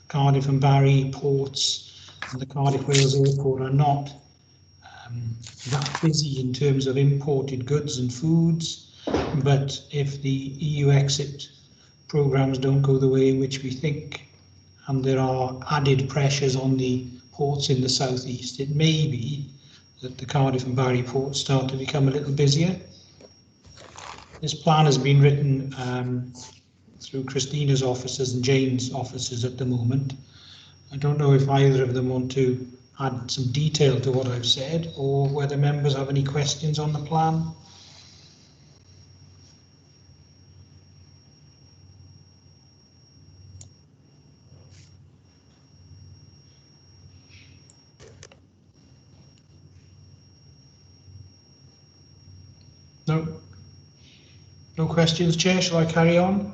Cardiff and Barry ports and the Cardiff Wales Airport are not that busy in terms of imported goods and foods, but if the EU exit programs don't go the way in which we think, and there are added pressures on the ports in the southeast, it may be that the Cardiff and Barry ports start to become a little busier. This plan has been written through Christina's offices and Jane's offices at the moment. I don't know if either of them want to add some detail to what I've said, or whether members have any questions on the plan. No? No questions, Chair? Shall I carry on?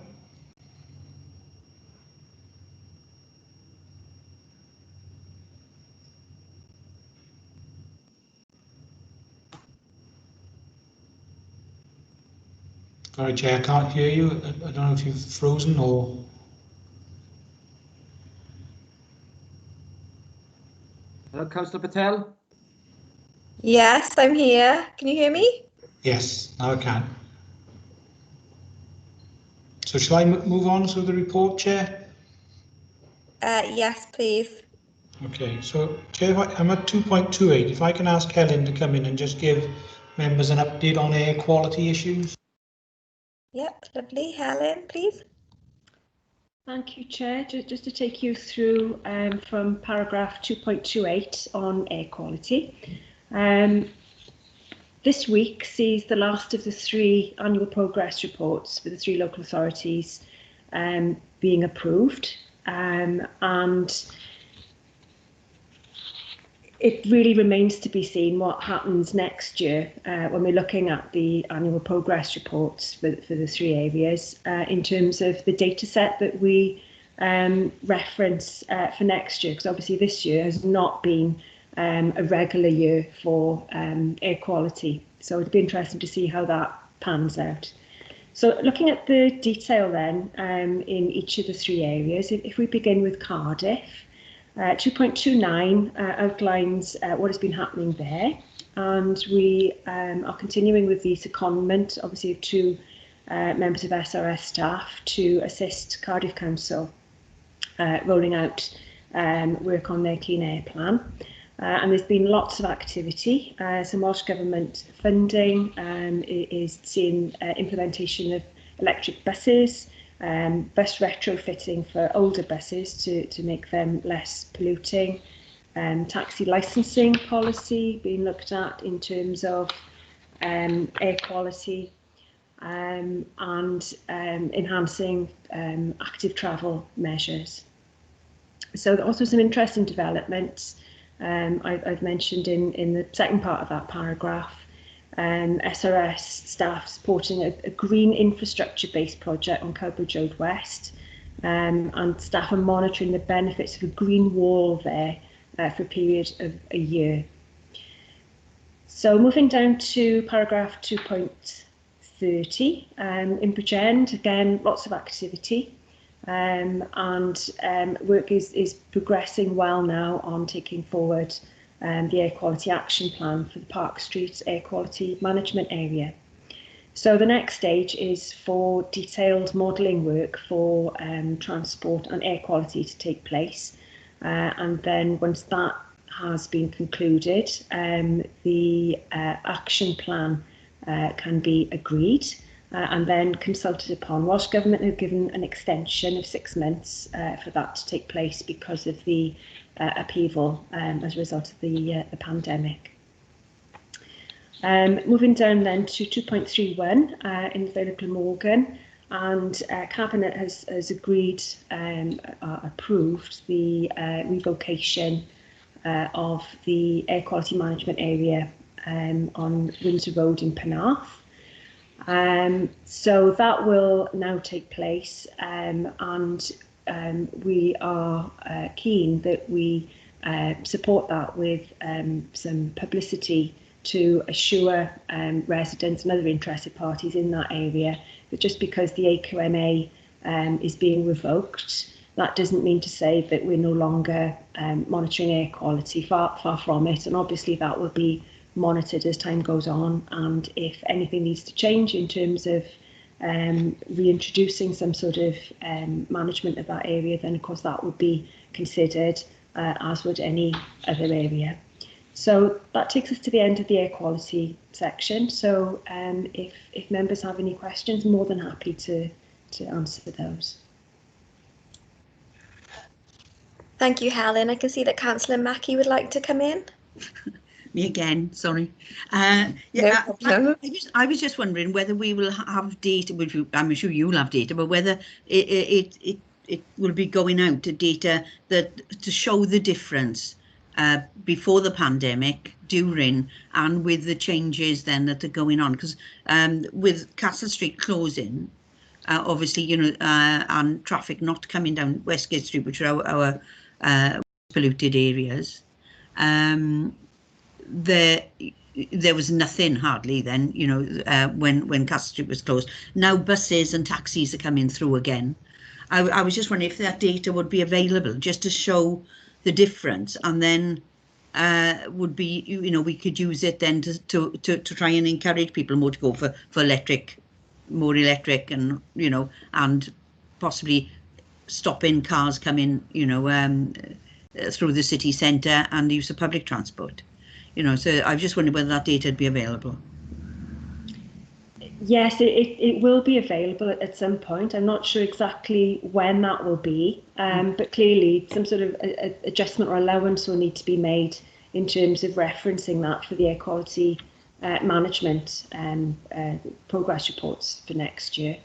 Sorry, Chair, I can't hear you. I don't know if you've frozen or... Hello, Councillor Patel. Yes, I'm here. Can you hear me? Yes, now I can. So shall I move on to the report, Chair? Yes, please. Okay, so Chair, I'm at 2.28. If I can ask Helen to come in and just give members an update on air quality issues. Yep, lovely. Helen, please. Thank you, Chair. Just to take you through from paragraph 2.28 on air quality. This week sees the last of the 3 annual progress reports for the 3 local authorities being approved, and it really remains to be seen what happens next year when we're looking at the annual progress reports for the 3 areas in terms of the data set that we reference for next year, because obviously this year has not been a regular year for air quality. So it'd be interesting to see how that pans out. So looking at the detail then in each of the 3 areas, if we begin with Cardiff, 2.29 outlines what has been happening there, and we are continuing with the secondment, obviously, of 2 members of SRS staff to assist Cardiff Council rolling out work on their clean air plan. And there's been lots of activity. Some Welsh Government funding is seeing implementation of electric buses, bus retrofitting for older buses to make them less polluting, taxi licensing policy being looked at in terms of air quality, and enhancing active travel measures. So there are also some interesting developments I've mentioned in the second part of that paragraph. SRS staff supporting a green infrastructure-based project on Cowbridge Road West, and staff are monitoring the benefits of a green wall there for a period of a year. So moving down to paragraph 2.30, in Bridgend, again, lots of activity, and work is progressing well now on taking forward the Air Quality Action Plan for the Park Street Air Quality Management Area. So the next stage is for detailed modelling work for transport and air quality to take place, and then once that has been concluded, the action plan can be agreed and then consulted upon. Welsh Government have given an extension of 6 months for that to take place because of the upheaval as a result of the pandemic. Moving down then to 2.31 in the Vale of Glamorgan, and Cabinet has agreed, approved the revocation of the air quality management area on Windsor Road in Penarth. So that will now take place, and we are keen that we support that with some publicity to assure residents and other interested parties in that area that just because the AQMA is being revoked, that doesn't mean to say that we're no longer monitoring air quality, far from it, and obviously that will be monitored as time goes on, and if anything needs to change in terms of reintroducing some sort of management of that area, then of course that would be considered, as would any other area. So that takes us to the end of the air quality section. So if members have any questions, I'm more than happy to answer those. Thank you, Helen. I can see that Councillor Mackie would like to come in. Me again, sorry. No problem. I was just wondering whether we will have data, which I'm sure you'll have data, but whether it will be going out to data that to show the difference before the pandemic, during, and with the changes then that are going on. Because with Castle Street closing, obviously, you know, and traffic not coming down Westgate Street, which are our polluted areas, there was nothing hardly then, you know, when Castle Street was closed. Now buses and taxis are coming through again. I was just wondering if that data would be available just to show the difference, and then would be, you know, we could use it then to try and encourage people more to go for electric, more electric, and you know, and possibly stopping cars coming, you know, through the city centre and the use of public transport. You know, so I was just wondering whether that data would be available. Yes, it will be available at some point. I'm not sure exactly when that will be, but clearly some sort of adjustment or allowance will need to be made in terms of referencing that for the air quality management progress reports for next year.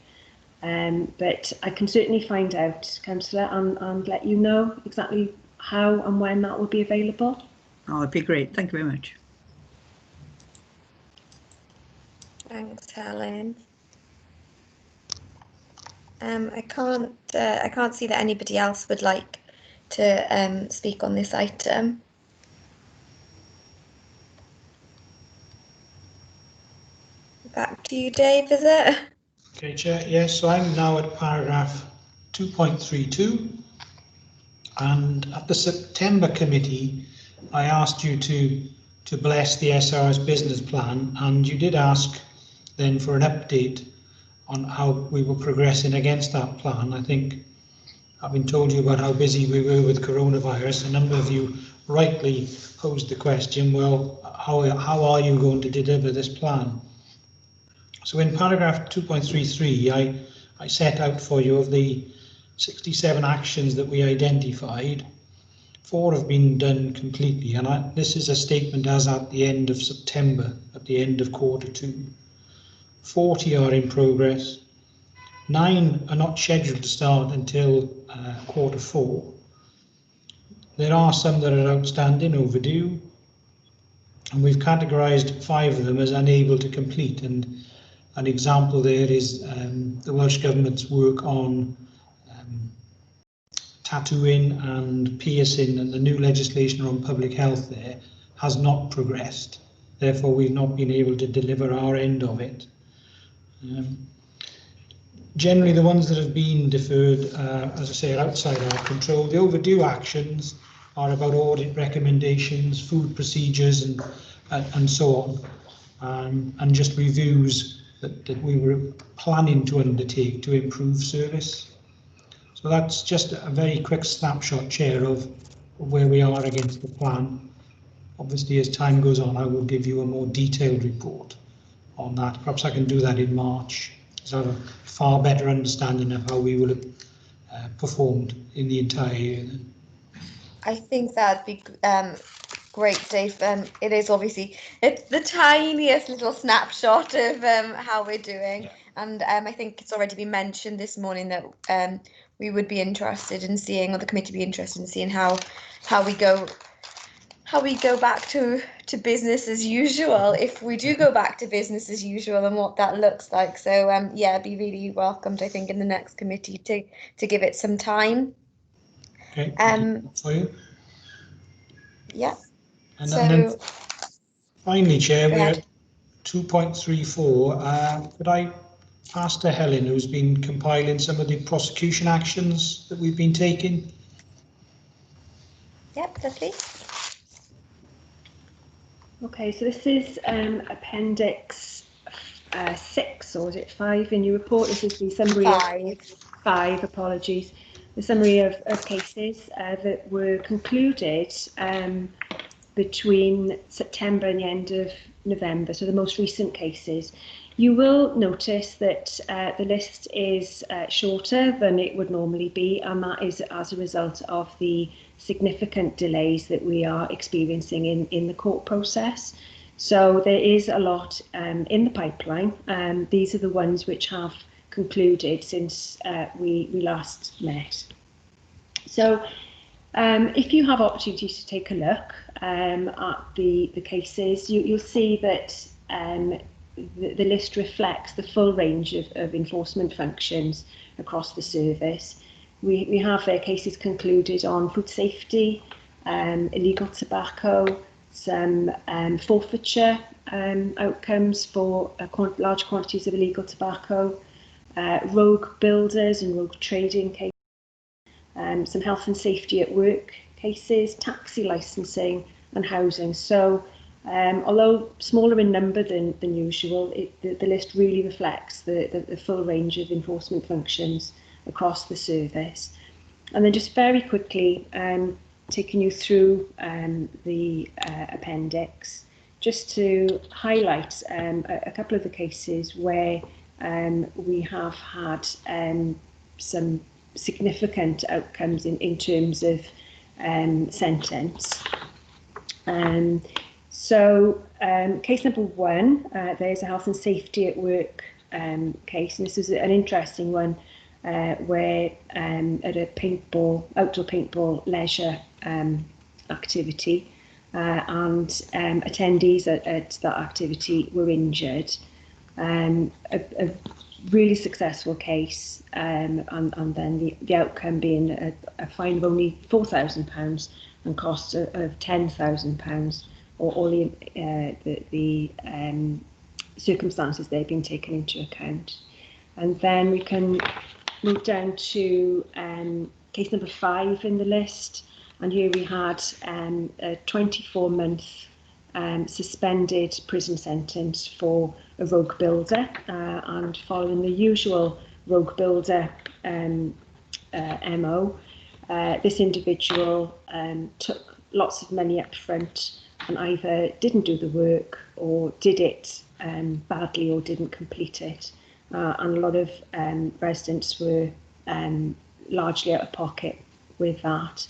But I can certainly find out, Councillor, and let you know exactly how and when that will be available. Oh, it'd be great. Thank you very much. Thanks, Helen. I can't see that anybody else would like to speak on this item. Back to you, Dave, is it? Okay, Chair. Yes, so I'm now at paragraph 2.32, and at the September committee, I asked you to bless the SRS business plan, and you did ask then for an update on how we were progressing against that plan. I think I've been told you about how busy we were with coronavirus. A number of you rightly posed the question, well, how are you going to deliver this plan? So in paragraph 2.33, I set out for you of the 67 actions that we identified. 4 have been done completely, and this is a statement as at the end of September, at the end of Q2. 40 are in progress. 9 are not scheduled to start until Q4. There are some that are outstanding, overdue, and we've categorised 5 of them as unable to complete. And an example there is the Welsh Government's work on tattooing and piercing, and the new legislation on public health there has not progressed. Therefore, we've not been able to deliver our end of it. Generally, the ones that have been deferred, as I say, are outside our control. The overdue actions are about audit recommendations, food procedures, and so on, and just reviews that we were planning to undertake to improve service. So that's just a very quick snapshot, Chair, of where we are against the plan. Obviously, as time goes on, I will give you a more detailed report on that. Perhaps I can do that in March, so I have a far better understanding of how we will have performed in the entire year. Then. I think that'd be great, Dave. It is obviously, it's the tiniest little snapshot of how we're doing. Yeah. And I think it's already been mentioned this morning that we would be interested in seeing, or the committee be interested in seeing how we go how we go back to business as usual, if we do go back to business as usual, and what that looks like. So yeah, be really welcomed, I think, in the next committee to give it some time. Okay. For you. Yeah. And So then finally, Chair, go we're ahead. at 2.34. Could I pass to Helen, who's been compiling some of the prosecution actions that we've been taking? Yep, lovely. Okay, so this is Appendix 6, or is it 5 in your report? This is the summary 5, apologies. The summary of cases that were concluded between September and the end of November, so the most recent cases. You will notice that the list is shorter than it would normally be, and that is as a result of the significant delays that we are experiencing in the court process. So there is a lot in the pipeline. These are the ones which have concluded since we last met. So if you have opportunity to take a look at the cases, you'll see that the list reflects the full range of enforcement functions across the service. We have cases concluded on food safety, illegal tobacco, some forfeiture outcomes for large quantities of illegal tobacco, rogue builders and rogue trading cases, some health and safety at work cases, taxi licensing and housing. So although smaller in number than usual, the list really reflects the full range of enforcement functions across the service. And then just very quickly, taking you through the appendix, just to highlight a couple of the cases where we have had some significant outcomes in terms of sentence. So case number 1, there's a health and safety at work case, and this is an interesting one where at a outdoor paintball leisure activity, and attendees at that activity were injured. A really successful case, and then the outcome being a fine of only £4,000 and costs of £10,000, or all the circumstances they've been taken into account. And then we can move down to case number 5 in the list, and here we had a 24-month suspended prison sentence for a rogue builder, and following the usual rogue builder MO, this individual took lots of money up front and either didn't do the work or did it badly or didn't complete it. And a lot of residents were largely out of pocket with that.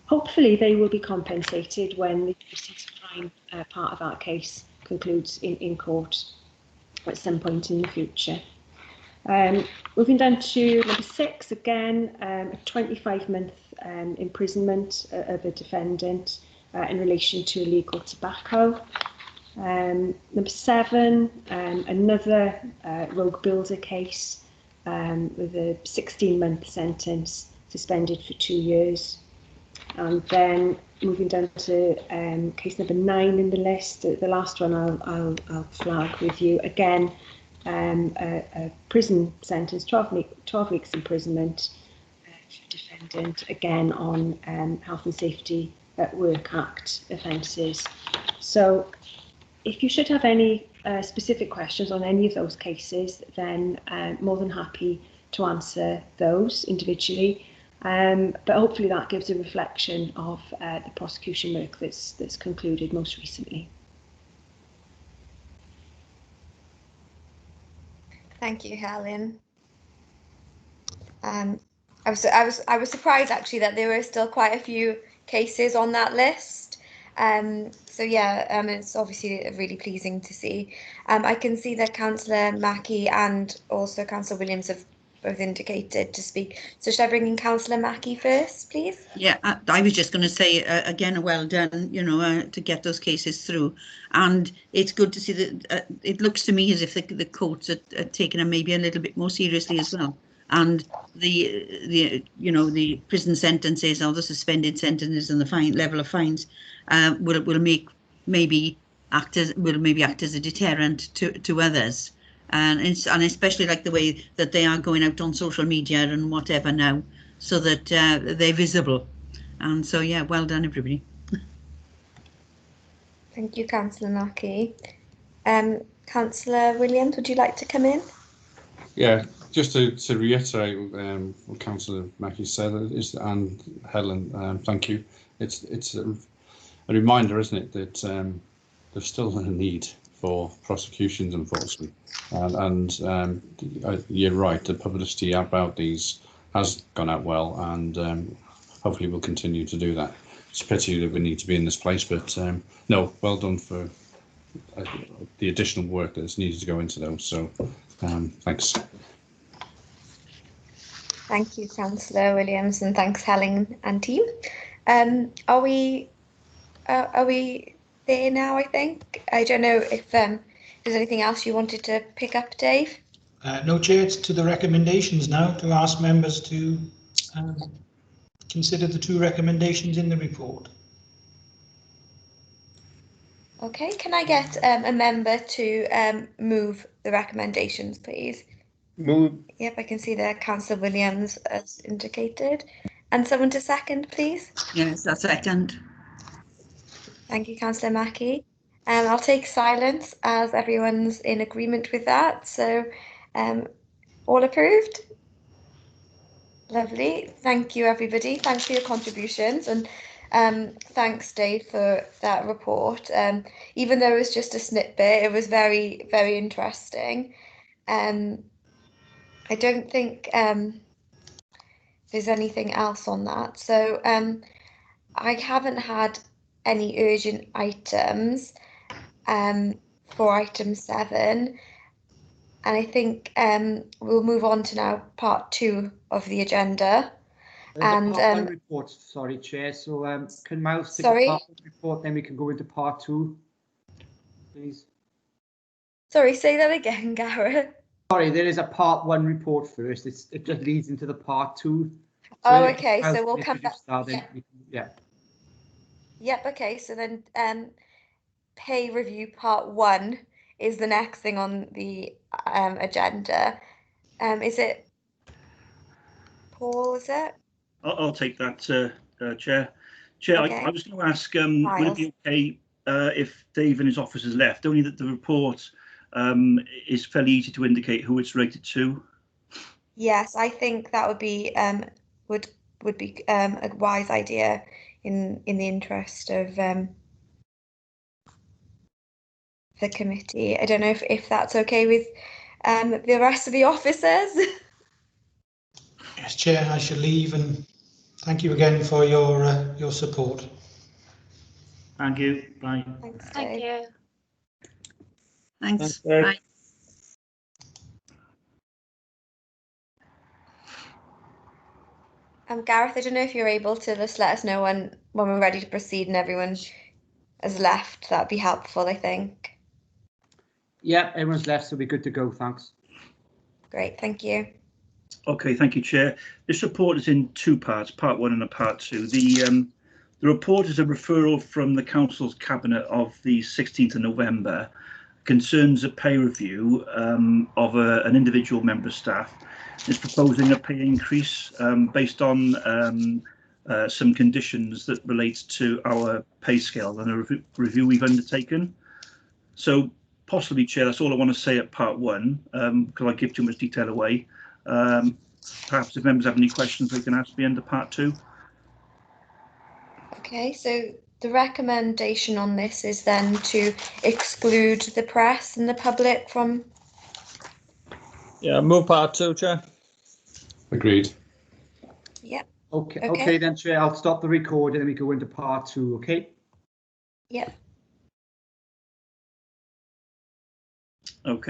Hopefully they will be compensated when the proceeds of crime part of that case concludes in court at some point in the future. Moving down to number 6, again, a 25-month imprisonment of a defendant in relation to illegal tobacco. Number 7, another rogue builder case with a 16-month sentence suspended for 2 years. And then moving down to case number 9 in the list, the last one I'll flag with you. Again, a prison sentence, 12 weeks imprisonment for defendant, again on Health and Safety at Work Act offences. So if you should have any specific questions on any of those cases, then more than happy to answer those individually. But hopefully that gives a reflection of the prosecution work that's concluded most recently. Thank you, Helen. I was surprised actually that there were still quite a few cases on that list. So yeah, it's obviously really pleasing to see. I can see that Councillor Mackie and also Councillor Williams have both indicated to speak. So should I bring in Councillor Mackie first, please? Yeah, I was just going to say again, well done, you know, to get those cases through. And it's good to see that it looks to me as if the courts are taking them maybe a little bit more seriously as well. And the you know, the prison sentences or the suspended sentences and the fine level of fines will maybe act as a deterrent to others. And especially like the way that they are going out on social media and whatever now, so that they're visible. And so, yeah, well done, everybody. Thank you, Councillor Mackie. Councillor Williams, would you like to come in? Yeah, just to reiterate what Councillor Mackie said, and Helen, thank you. It's a reminder, isn't it, that there's still a need for prosecutions, unfortunately. And you're right, the publicity about these has gone out well, and hopefully we'll continue to do that. It's a pity that we need to be in this place, but no, well done for the additional work that's needed to go into those. So thanks. Thank you, Councillor Williams, and thanks, Helen and team. Are we there now, I think? I don't know if there's anything else you wanted to pick up, Dave? No, Chair, it's to the recommendations now, to ask members to consider the 2 recommendations in the report. Okay, can I get a member to move the recommendations, please? Move. Yep, I can see there Councillor Williams as indicated. And someone to second, please? Yes, that's second. Thank you, Councillor Mackie. I'll take silence as everyone's in agreement with that. So all approved? Lovely. Thank you, everybody. Thanks for your contributions. And thanks, Dave, for that report. Even though it was just a snippet, it was very, very interesting. I don't think there's anything else on that. So I haven't had any urgent items for item 7. And I think we'll move on to now part 2 of the agenda. And part 1 report, sorry, Chair. So can Miles take the part 1 report, then we can go into part 2, please. Sorry, say that again, Gareth. Sorry, there is a part 1 report first. It just leads into the part 2. So oh, okay. So we'll come back. Yeah. Yep. Okay. So then, pay review part 1 is the next thing on the agenda. Is it Paul? Is it? I'll take that, Chair. Chair, Okay. I was going to ask, would it be okay if Dave and his officers left? Only that the report is fairly easy to indicate who it's rated to. Yes, I think that would be would be a wise idea in the interest of the committee. I don't know if that's okay with the rest of the officers. Yes, Chair, I shall leave, and thank you again for your support. Thank you. Bye. Thanks, Dave. Thank you. Thanks. Dave. Bye. Gareth, I don't know if you're able to just let us know when we're ready to proceed and everyone has left. That'd be helpful, I think. Yeah, everyone's left, so we're good to go. Thanks. Great, thank you. Okay, thank you, Chair. This report is in 2 parts, part 1 and a part 2. The report is a referral from the Council's Cabinet of the 16th of November, concerns a pay review of an individual member of staff. It's proposing a pay increase based on some conditions that relates to our pay scale and a review we've undertaken. So possibly, Chair, that's all I want to say at part 1, because I give too much detail away. Perhaps if members have any questions, they can ask me under part 2. Okay, so the recommendation on this is then to exclude the press and the public from. Yeah, move part 2, Chair. Agreed. Yep. Okay then, Chair. I'll stop the recording and we go into part 2. Okay. Yep. Okay.